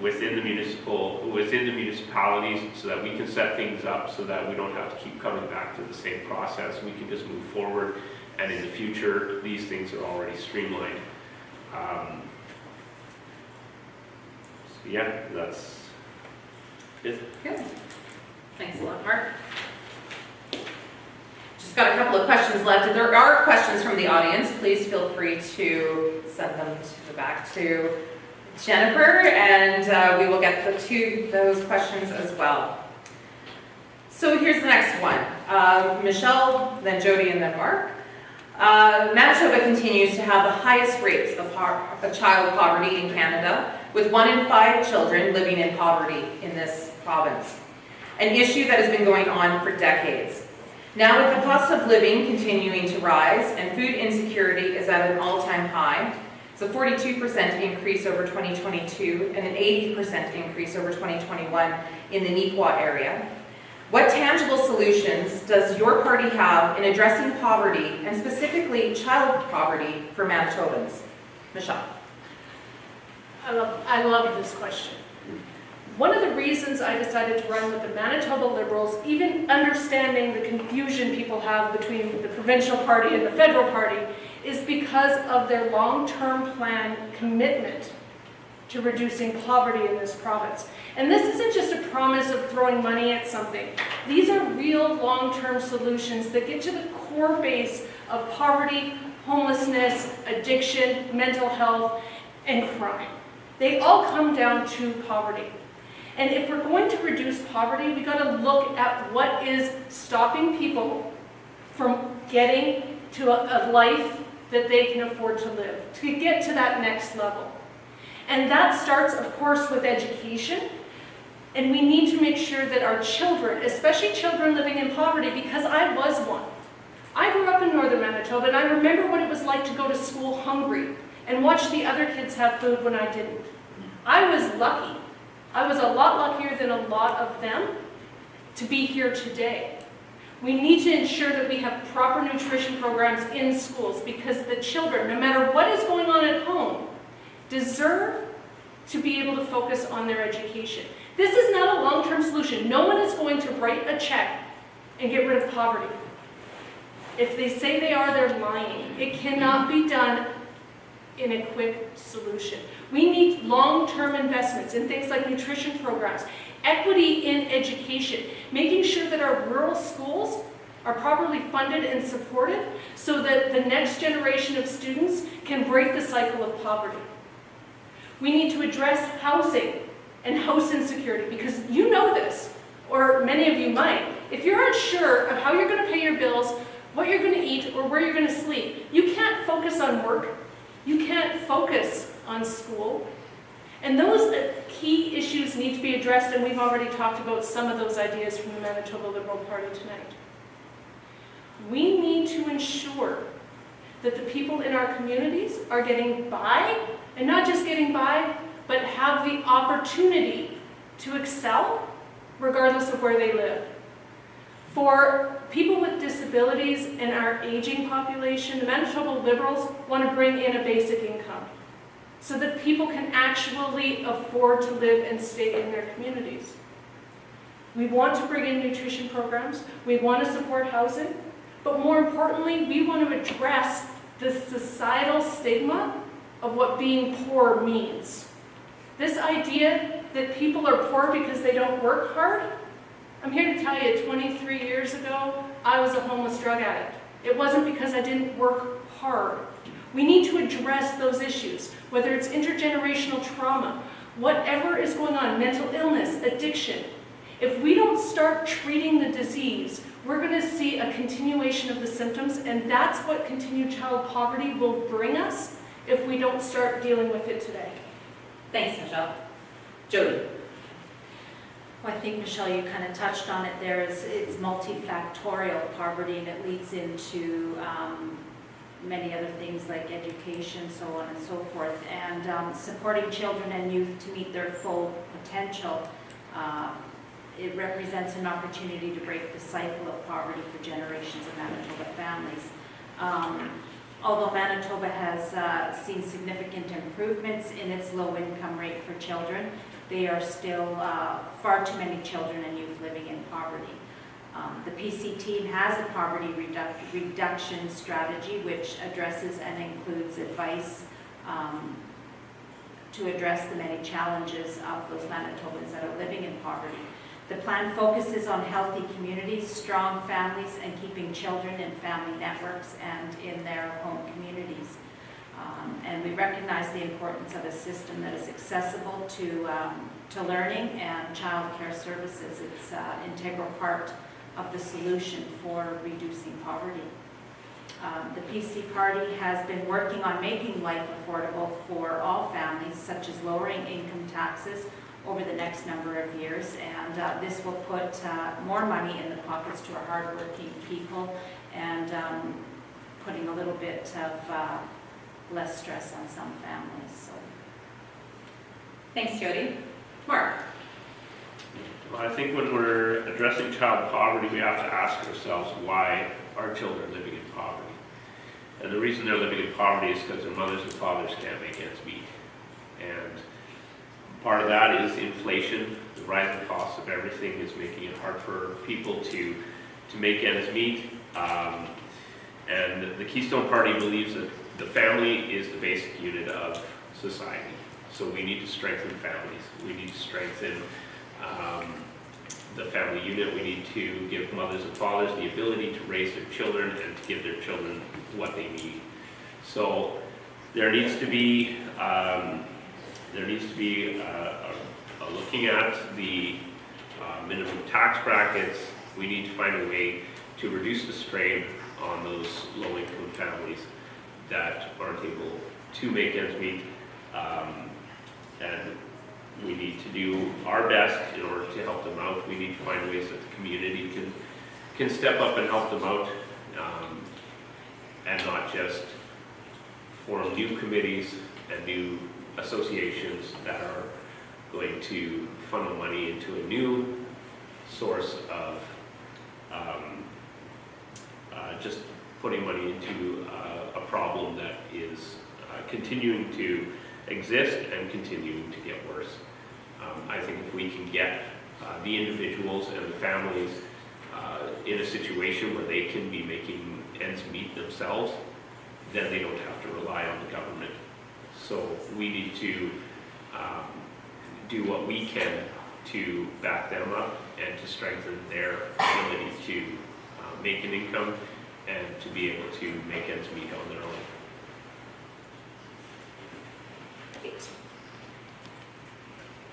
within the municipalities, so that we can set things up so that we don't have to keep coming back to the same process. We can just move forward, and in the future, these things are already streamlined. So yeah, that's it. Good. Thanks a lot, Mark. Just got a couple of questions left. If there are questions from the audience, please feel free to send them back to Jennifer, and we will get to those questions as well. So here's the next one. Michelle, then Jody, and then Mark. Manitoba continues to have the highest rates of child poverty in Canada, with 1 in 5 children living in poverty in this province, an issue that has been going on for decades. Now, with the cost of living continuing to rise and food insecurity is at an all-time high, it's a 42% increase over 2022 and an 80% increase over 2021 in the Neequa area. What tangible solutions does your party have in addressing poverty, and specifically child poverty, for Manitobans? Michelle. I love this question. One of the reasons I decided to run with the Manitoba Liberals, even understanding the confusion people have between the provincial party and the federal party, is because of their long-term plan commitment to reducing poverty in this province. And this isn't just a promise of throwing money at something. These are real long-term solutions that get to the core base of poverty, homelessness, addiction, mental health, and crime. They all come down to poverty. And if we're going to reduce poverty, we've got to look at what is stopping people from getting to a life that they can afford to live, to get to that next level. And that starts, of course, with education. And we need to make sure that our children, especially children living in poverty, because I was one. I grew up in northern Manitoba, and I remember what it was like to go to school hungry and watch the other kids have food when I didn't. I was lucky. I was a lot luckier than a lot of them to be here today. We need to ensure that we have proper nutrition programs in schools, because the children, no matter what is going on at home, deserve to be able to focus on their education. This is not a long-term solution. No one is going to write a check and get rid of poverty. If they say they are, they're lying. It cannot be done in a quick solution. We need long-term investments in things like nutrition programs, equity in education, making sure that our rural schools are properly funded and supported so that the next generation of students can break the cycle of poverty. We need to address housing and house insecurity, because you know this, or many of you might. If you're unsure of how you're going to pay your bills, what you're going to eat, or where you're going to sleep, you can't focus on work. You can't focus on school. And those key issues need to be addressed, and we've already talked about some of those ideas from the Manitoba Liberal Party tonight. We need to ensure that the people in our communities are getting by, and not just getting by, but have the opportunity to excel regardless of where they live. For people with disabilities and our aging population, the Manitoba Liberals want to bring in a basic income so that people can actually afford to live and stay in their communities. We want to bring in nutrition programs, we want to support housing, but more importantly, we want to address the societal stigma of what being poor means. This idea that people are poor because they don't work hard. I'm here to tell you, 23 years ago, I was a homeless drug addict. It wasn't because I didn't work hard. We need to address those issues, whether it's intergenerational trauma, whatever is going on, mental illness, addiction. If we don't start treating the disease, we're going to see a continuation of the symptoms, and that's what continued child poverty will bring us if we don't start dealing with it today. Thanks, Michelle. Jody. Well, I think, Michelle, you kind of touched on it there. It's multifactorial poverty, and it leads into many other things like education, so on and so forth. And supporting children and youth to meet their full potential, it represents an opportunity to break the cycle of poverty for generations of Manitoba families. Although Manitoba has seen significant improvements in its low income rate for children, there are still far too many children and youth living in poverty. The PC team has a poverty reduction strategy which addresses and includes advice to address the many challenges of those Manitobans that are living in poverty. The plan focuses on healthy communities, strong families, and keeping children in family networks and in their home communities. And we recognize the importance of a system that is accessible to learning and child care services. It's an integral part of the solution for reducing poverty. The PC Party has been working on making life affordable for all families, such as lowering income taxes over the next number of years, and this will put more money in the pockets to our hardworking people and putting a little bit of less stress on some families. So. Thanks, Jody. Mark. Well, I think when we're addressing child poverty, we have to ask ourselves why are children living in poverty? And the reason they're living in poverty is because their mothers and fathers can't make ends meet. And part of that is inflation. The rising cost of everything is making it hard for people to make ends meet. And the Keystone Party believes that the family is the basic unit of society. So we need to strengthen families. We need to strengthen the family unit. We need to give mothers and fathers the ability to raise their children and to give their children what they need. So there needs to be looking at the minimum tax brackets. We need to find a way to reduce the strain on those low-income families that aren't able to make ends meet, and we need to do our best in order to help them out. We need to find ways that the community can step up and help them out, and not just form new committees and new associations that are going to funnel money into a new source of just putting money into a problem that is continuing to exist and continuing to get worse. I think if we can get the individuals and the families in a situation where they can be making ends meet themselves, then they don't have to rely on the government. So we need to do what we can to back them up and to strengthen their ability to make an income and to be able to make ends meet on their own. Great.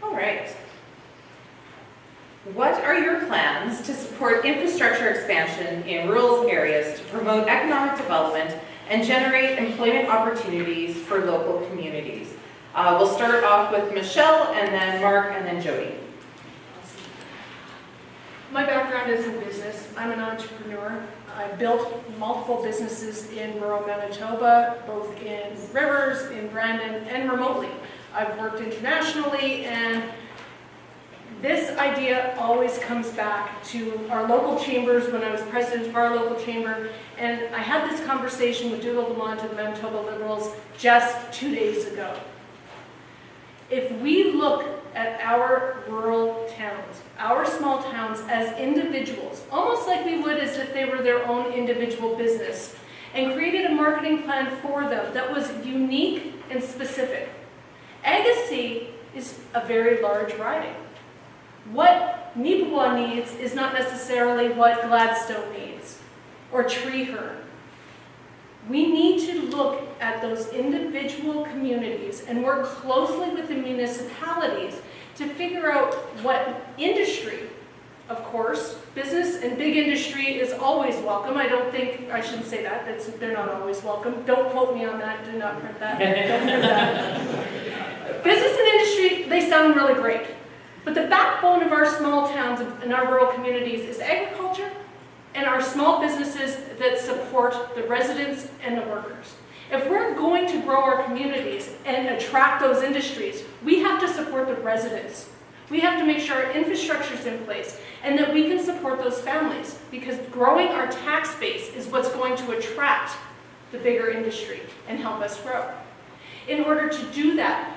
All right. What are your plans to support infrastructure expansion in rural areas to promote economic development and generate employment opportunities for local communities? We'll start off with Michelle, and then Mark, and then Jody. My background is in business. I'm an entrepreneur. I built multiple businesses in rural Manitoba, both in Rivers, in Brandon, and remotely. I've worked internationally, and this idea always comes back to our local chambers when I was president of our local chamber, and I had this conversation with Douglas Lamont of the Manitoba Liberals just 2 days ago. If we look at our rural towns, our small towns as individuals, almost like we would as if they were their own individual business, and created a marketing plan for them that was unique and specific. Agassiz is a very large riding. What Nipawa needs is not necessarily what Gladstone needs, or Treeherne. We need to look at those individual communities and work closely with the municipalities to figure out what industry, of course, business and big industry is always welcome. I shouldn't say that, they're not always welcome. Don't quote me on that, do not print that, don't print that. Business and industry, they sound really great. But the backbone of our small towns and our rural communities is agriculture and our small businesses that support the residents and the workers. If we're going to grow our communities and attract those industries, we have to support the residents. We have to make sure our infrastructure is in place and that we can support those families, because growing our tax base is what's going to attract the bigger industry and help us grow. In order to do that,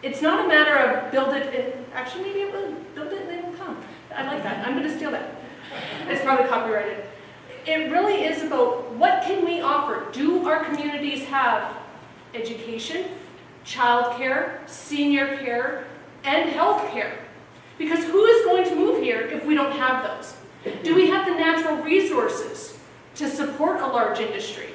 it's not a matter of build it, and actually maybe it will, build it and they will come. I like that, I'm gonna steal that. It's probably copyrighted. It really is about what can we offer? Do our communities have education, childcare, senior care, and health care? Because who is going to move here if we don't have those? Do we have the natural resources to support a large industry?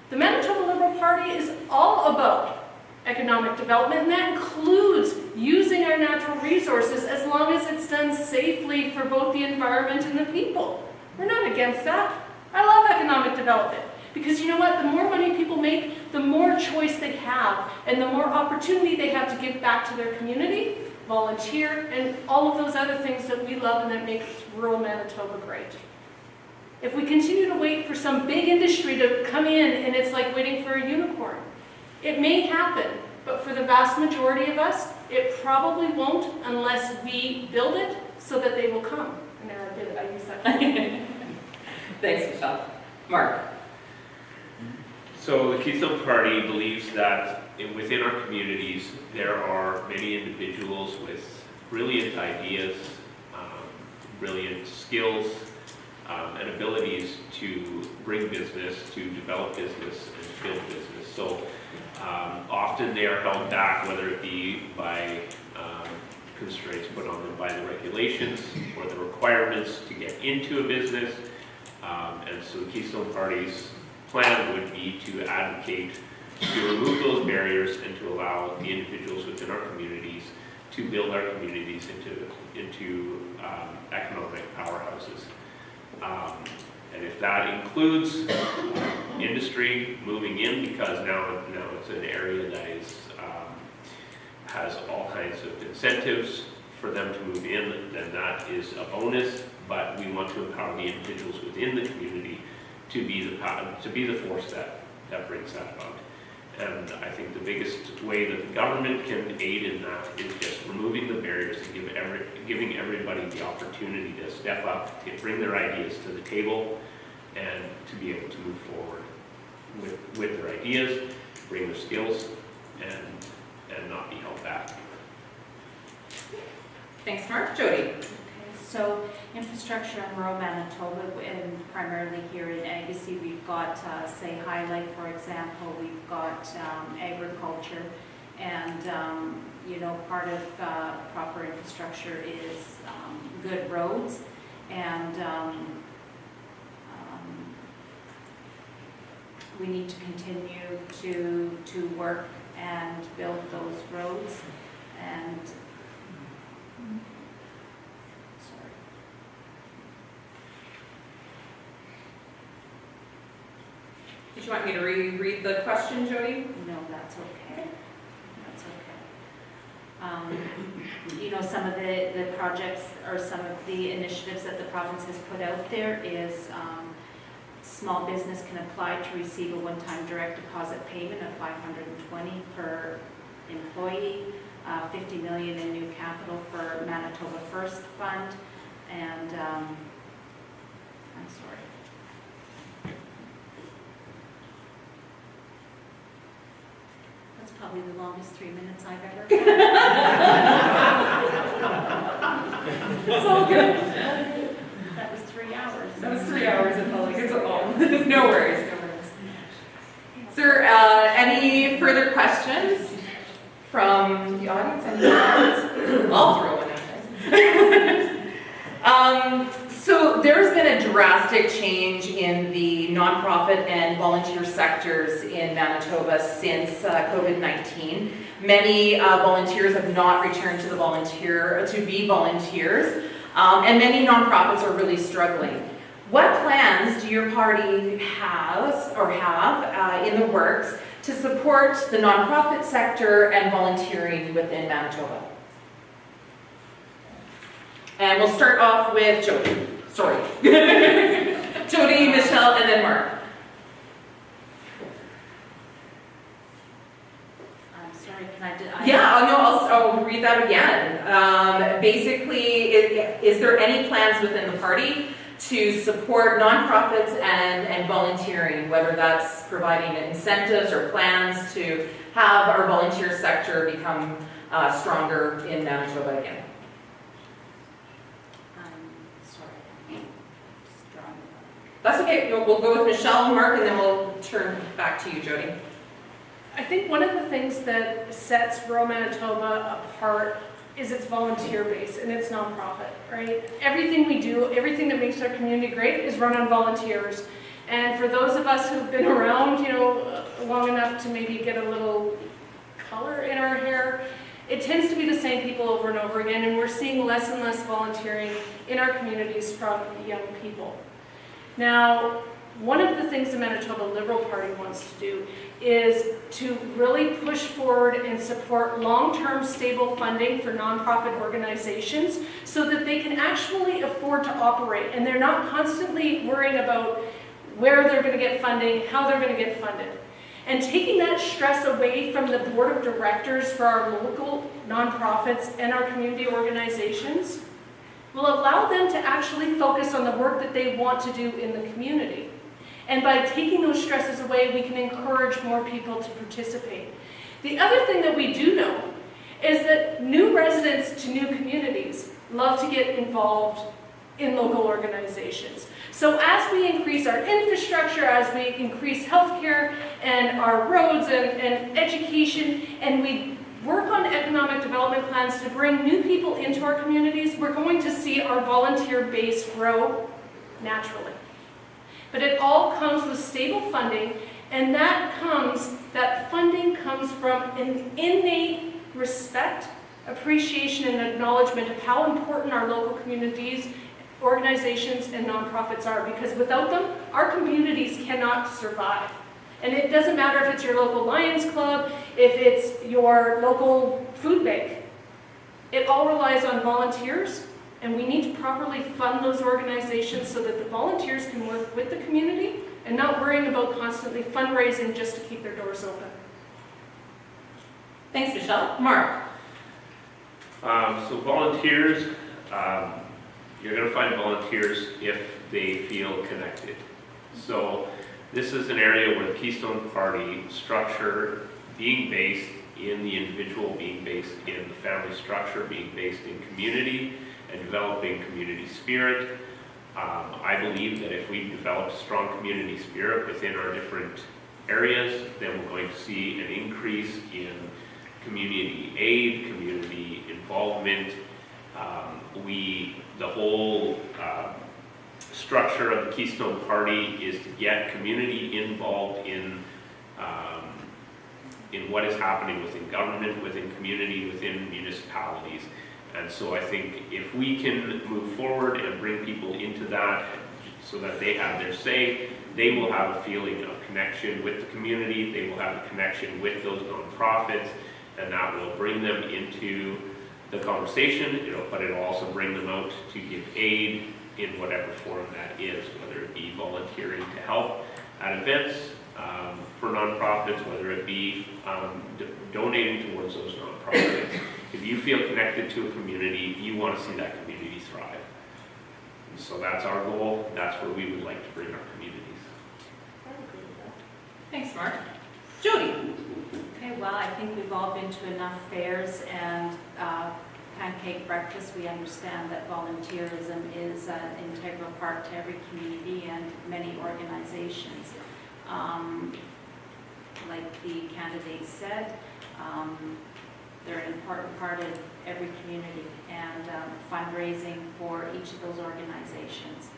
The Manitoba Liberal Party is all about economic development, and that includes using our natural resources as long as it's done safely for both the environment and the people. We're not against that. I love economic development, because you know what? The more money people make, the more choice they have, and the more opportunity they have to give back to their community, volunteer, and all of those other things that we love and that make rural Manitoba great. If we continue to wait for some big industry to come in and it's like waiting for a unicorn, it may happen, but for the vast majority of us, it probably won't unless we build it so that they will come. And there I did it, I used that. Thanks, Michelle. Mark. So the Keystone Party believes that within our communities, there are many individuals with brilliant ideas, brilliant skills, and abilities to bring business, to develop business, and build business. So often they are held back, whether it be by constraints put on them by the regulations or the requirements to get into a business. And so the Keystone Party's plan would be to advocate to remove those barriers and to allow the individuals within our communities to build our communities into economic powerhouses. And if that includes industry moving in, because now it's an area that is has all kinds of incentives for them to move in, then that is a bonus. But we want to empower the individuals within the community to be the force that brings that about. And I think the biggest way that the government can aid in that is just removing the barriers and giving everybody the opportunity to step up, to bring their ideas to the table, and to be able to move forward with their ideas, bring their skills, and not be held back. Thanks, Mark. Jody. Okay, so infrastructure in rural Manitoba, and primarily here in Agassiz, we've got, say, Highlight, for example, we've got agriculture, and, you know, part of proper infrastructure is good roads, and we need to continue to work and build those roads, and Did you want me to reread the question, Jody? no, that's okay. That's okay. You know, some of the projects or some of the initiatives that the province has put out there is small business can apply to receive a one-time direct deposit payment of $520 per employee, $50 million in new capital for Manitoba First Fund, and I'm sorry. That's probably the longest 3 minutes I've ever had. It's all good. That was 3 hours. That was 3 hours. It felt like it's a long. No worries. Is there any further questions from the audience? I'll throw one at you. So there's been a drastic change in the nonprofit and volunteer sectors in Manitoba since COVID-19. Many volunteers have not returned to be volunteers, and many nonprofits are really struggling. What plans do your party have in the works to support the nonprofit sector and volunteering within Manitoba? And we'll start off with Jody. Sorry. Jody, Michelle, and then Mark. I'm sorry, can I do? Yeah, no, I'll read that again. Basically, is there any plans within the party to support nonprofits and volunteering, whether that's providing incentives or plans to have our volunteer sector become stronger in Manitoba again? That's okay. We'll go with Michelle and Mark, and then we'll turn back to you, Jody. I think one of the things that sets rural Manitoba apart is its volunteer base and its nonprofit, right? Everything we do, everything that makes our community great is run on volunteers. And for those of us who've been around, long enough to maybe get a little color in our hair, it tends to be the same people over and over again, and we're seeing less and less volunteering in our communities from young people. Now, one of the things the Manitoba Liberal Party wants to do is to really push forward and support long-term stable funding for nonprofit organizations so that they can actually afford to operate and they're not constantly worrying about where they're going to get funding, how they're going to get funded. And taking that stress away from the board of directors for our local nonprofits and our community organizations will allow them to actually focus on the work that they want to do in the community. And by taking those stresses away, we can encourage more people to participate. The other thing that we do know is that new residents to new communities love to get involved in local organizations. So as we increase our infrastructure, as we increase healthcare and our roads and education, and we work on economic development plans to bring new people into our communities, we're going to see our volunteer base grow naturally. But it all comes with stable funding, and that funding comes from an innate respect, appreciation, and acknowledgement of how important our local communities, organizations, and nonprofits are, because without them, our communities cannot survive. And it doesn't matter if it's your local Lions Club, if it's your local food bank. It all relies on volunteers, and we need to properly fund those organizations so that the volunteers can work with the community and not worrying about constantly fundraising just to keep their doors open. Thanks, Michelle. Mark. So volunteers, you're going to find volunteers if they feel connected. So this is an area where the Keystone Party structure, being based in the individual, being based in the family structure, being based in community, and developing community spirit. I believe that if we develop strong community spirit within our different areas, then we're going to see an increase in community aid, community involvement. The whole structure of the Keystone Party is to get community involved in what is happening within government, within community, within municipalities. And so I think if we can move forward and bring people into that so that they have their say, they will have a feeling of connection with the community, they will have a connection with those nonprofits, and that will bring them into the conversation, but it'll also bring them out to give aid in whatever form that is, whether it be volunteering to help at events for nonprofits, whether it be donating towards those nonprofits. If you feel connected to a community, you want to see that community thrive. And so that's our goal. That's where we would like to bring our communities. Thanks, Mark. Jody. Okay, well, I think we've all been to enough fairs and pancake breakfast. We understand that volunteerism is an integral part to every community and many organizations. like the candidate said, they're an important part of every community, and fundraising for each of those organizations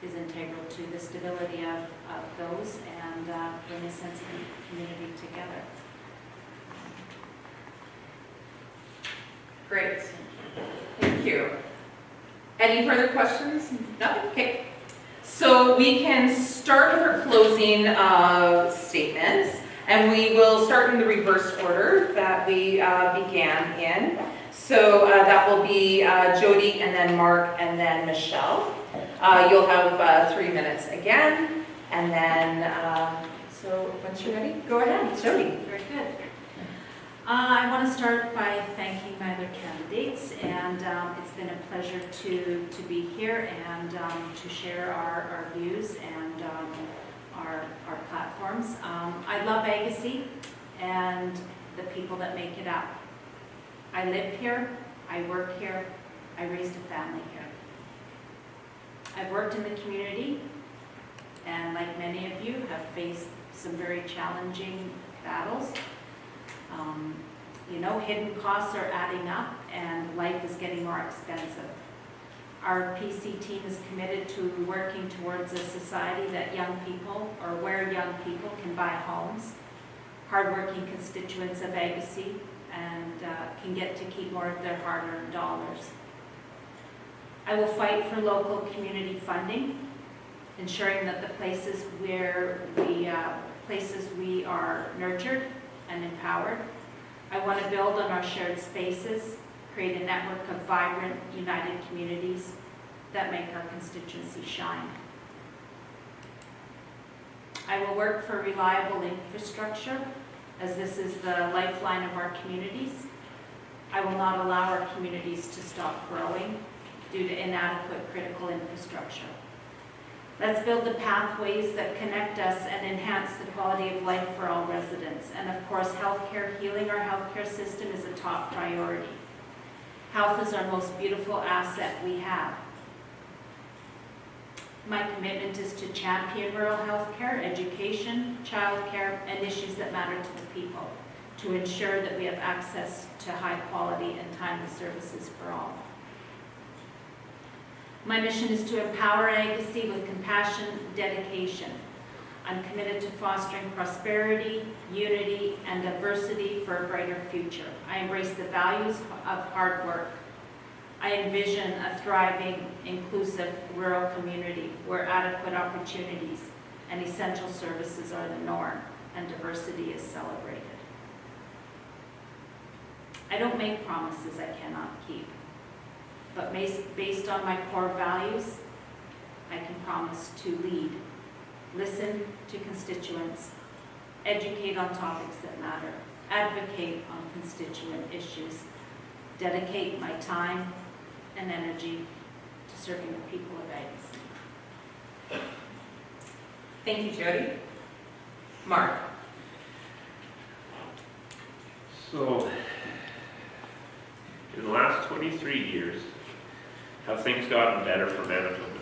is integral to the stability of those and bring a sense of community together. Great. Thank you. Any further questions? Nothing? Okay. So we can start with our closing statements, and we will start in the reverse order that we began in. So that will be Jody, and then Mark, and then Michelle. You'll have 3 minutes again, and then, so once you're ready, go ahead, Jody. Very good. I want to start by thanking my other candidates, and it's been a pleasure to be here and to share our views and our platforms. I love Agassiz and the people that make it up. I live here, I work here, I raised a family here. I've worked in the community, and like many of you, have faced some very challenging battles. You know, hidden costs are adding up and life is getting more expensive. Our PC team is committed to working towards a society that young people, or where young people can buy homes, hardworking constituents of Agassiz, and can get to keep more of their hard-earned dollars. I will fight for local community funding, ensuring that the places where we are nurtured and empowered. I want to build on our shared spaces, create a network of vibrant, united communities that make our constituency shine. I will work for reliable infrastructure, as this is the lifeline of our communities. I will not allow our communities to stop growing due to inadequate critical infrastructure. Let's build the pathways that connect us and enhance the quality of life for all residents. And of course, healthcare, healing our healthcare system is a top priority. Health is our most beautiful asset we have. My commitment is to champion rural healthcare, education, childcare, and issues that matter to the people, to ensure that we have access to high quality and timely services for all. My mission is to empower Agassiz with compassion, dedication. I'm committed to fostering prosperity, unity, and diversity for a brighter future. I embrace the values of hard work. I envision a thriving, inclusive rural community where adequate opportunities and essential services are the norm and diversity is celebrated. I don't make promises I cannot keep. But based on my core values, I can promise to lead, listen to constituents, educate on topics that matter, advocate on constituent issues, dedicate my time and energy to serving the people of Agassiz. Thank you, Jody. Mark. So, in the last 23 years, have things gotten better for Manitobans?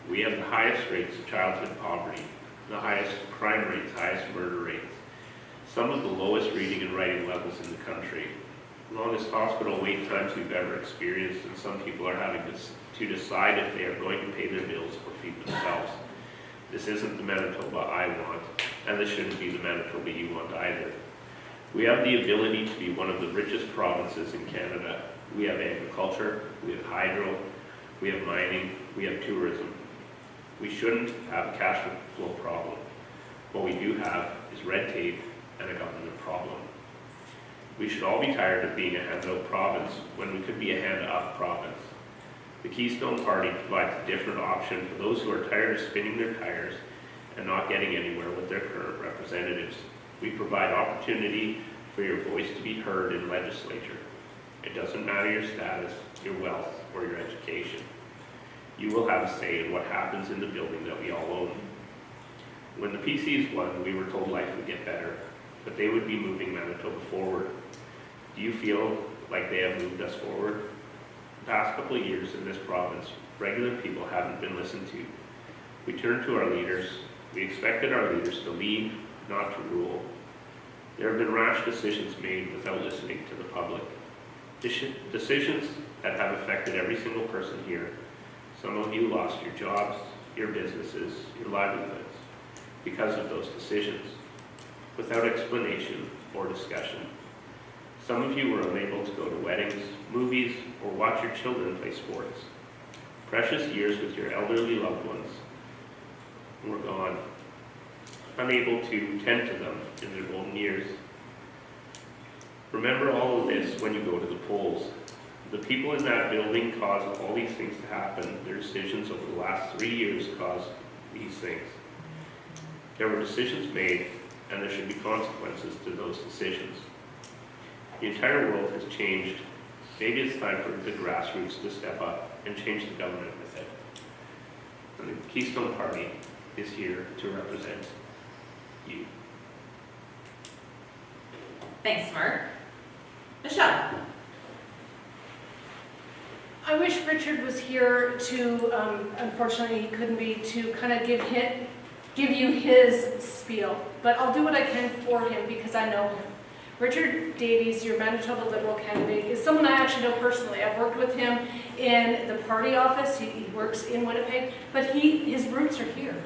We have the highest rates of childhood poverty, the highest crime rates, highest murder rates, some of the lowest reading and writing levels in the country, longest hospital wait times we've ever experienced, and some people are having to decide if they are going to pay their bills or feed themselves. This isn't the Manitoba I want, and this shouldn't be the Manitoba you want either. We have the ability to be one of the richest provinces in Canada. We have agriculture, we have hydro, we have mining, we have tourism. We shouldn't have a cash flow problem. What we do have is red tape and a government problem. We should all be tired of being a handout province when we could be a hand-up province. The Keystone Party provides a different option for those who are tired of spinning their tires and not getting anywhere with their current representatives. We provide opportunity for your voice to be heard in legislature. It doesn't matter your status, your wealth, or your education. You will have a say in what happens in the building that we all own. When the PCs won, we were told life would get better, but they would be moving Manitoba forward. Do you feel like they have moved us forward? The past couple of years in this province, regular people haven't been listened to. We turned to our leaders. We expected our leaders to lead, not to rule. There have been rash decisions made without listening to the public. Decisions that have affected every single person here. Some of you lost your jobs, your businesses, your livelihoods because of those decisions, without explanation or discussion. Some of you were unable to go to weddings, movies, or watch your children play sports. Precious years with your elderly loved ones were gone, unable to tend to them in their golden years. Remember all of this when you go to the polls. The people in that building caused all these things to happen. Their decisions over the last 3 years caused these things. There were decisions made, and there should be consequences to those decisions. The entire world has changed. Maybe it's time for the grassroots to step up and change the government with it. And the Keystone Party is here to represent you. Thanks, Mark. Michelle. I wish Richard was here to, unfortunately he couldn't be, to kind of give you his spiel, but I'll do what I can for him because I know him. Richard Davies, your Manitoba Liberal candidate, is someone I actually know personally. I've worked with him in the party office. He works in Winnipeg, but his roots are here.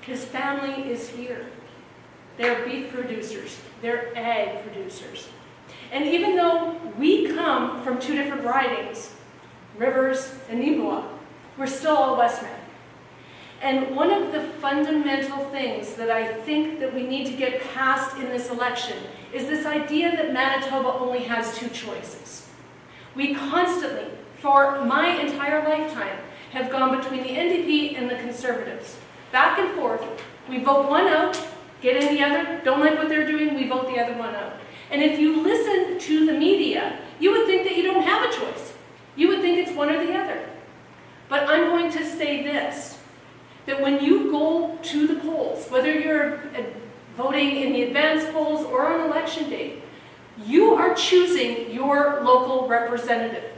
His family is here. They're beef producers. They're ag producers. And even though we come from two different ridings, Rivers and Nibwa, we're still all Westmen. And one of the fundamental things that I think that we need to get past in this election is this idea that Manitoba only has two choices. We constantly, for my entire lifetime, have gone between the NDP and the Conservatives. Back and forth. We vote one out, get in the other, don't like what they're doing, we vote the other one out. And if you listen to the media, you would think that you don't have a choice. You would think it's one or the other. But I'm going to say this, that when you go to the polls, whether you're voting in the advance polls or on election day, you are choosing your local representative.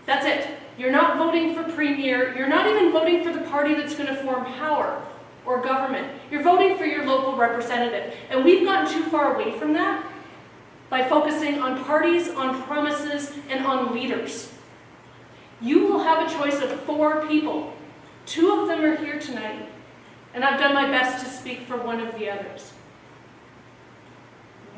That's it. You're not voting for premier. You're not even voting for the party that's going to form power or government. You're voting for your local representative. And we've gotten too far away from that by focusing on parties, on promises, and on leaders. You will have a choice of 4 people. 2 of them are here tonight, and I've done my best to speak for one of the others.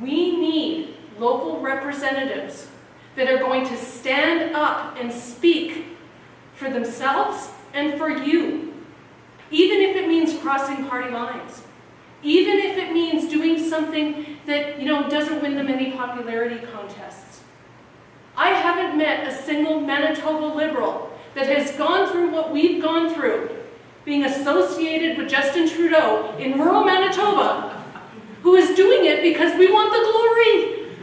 We need local representatives that are going to stand up and speak for themselves and for you, even if it means crossing party lines, even if it means doing something that, doesn't win them any popularity contests. I haven't met a single Manitoba Liberal that has gone through what we've gone through, being associated with Justin Trudeau in rural Manitoba, who is doing it because we want the glory.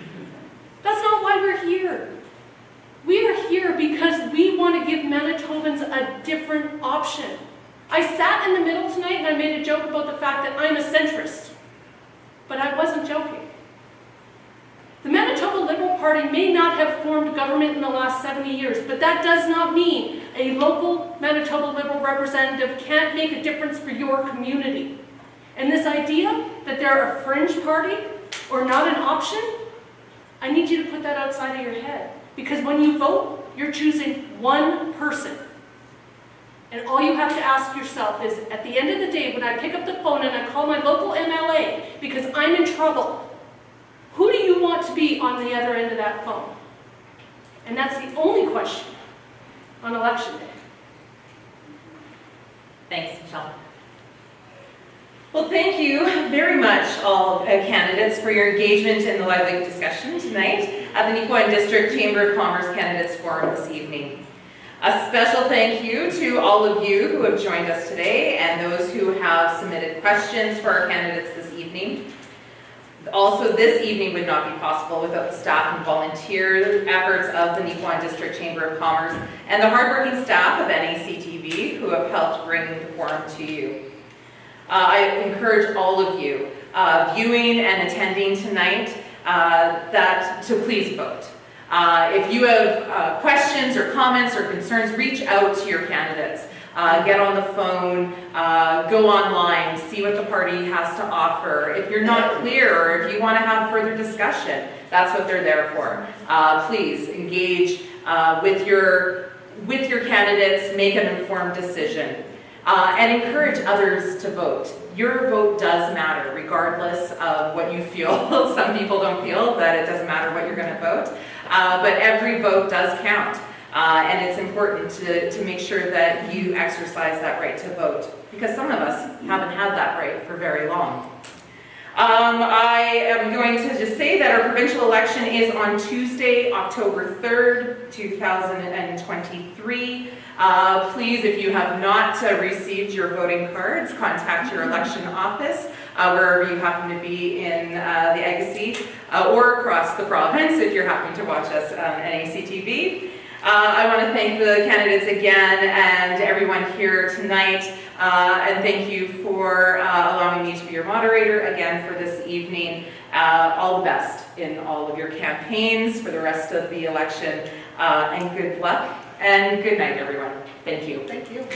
That's not why we're here. We are here because we want to give Manitobans a different option. I sat in the middle tonight and I made a joke about the fact that I'm a centrist, but I wasn't joking. The Manitoba Liberal Party may not have formed government in the last 70 years, but that does not mean a local Manitoba Liberal representative can't make a difference for your community. And this idea that they're a fringe party or not an option, I need you to put that outside of your head. Because when you vote, you're choosing one person. And all you have to ask yourself is, at the end of the day, when I pick up the phone and I call my local MLA because I'm in trouble, who do you want to be on the other end of that phone? And that's the only question on election day. Thanks, Michelle. Well, thank you very much, all candidates, for your engagement in the lively discussion tonight at the Nipawin District Chamber of Commerce Candidates Forum this evening. A special thank you to all of you who have joined us today and those who have submitted questions for our candidates this evening. Also, this evening would not be possible without the staff and volunteer efforts of the Nipawin District Chamber of Commerce and the hardworking staff of NACTV who have helped bring the forum to you. I encourage all of you viewing and attending tonight to please vote. If you have questions or comments or concerns, reach out to your candidates. Get on the phone, go online, see what the party has to offer. If you're not clear or if you want to have further discussion, that's what they're there for. Please engage with your candidates, make an informed decision, and encourage others to vote. Your vote does matter, regardless of what you feel. Some people don't feel that it doesn't matter what you're going to vote, but every vote does count. And it's important to make sure that you exercise that right to vote, because some of us haven't had that right for very long. I am going to just say that our provincial election is on Tuesday, October 3rd, 2023. Please, if you have not received your voting cards, contact your election office, wherever you happen to be in the Agassiz, or across the province if you're happening to watch us on NACTV. I want to thank the candidates again and everyone here tonight, and thank you for allowing me to be your moderator again for this evening. All the best in all of your campaigns for the rest of the election, and good luck and good night, everyone. Thank you. Thank you.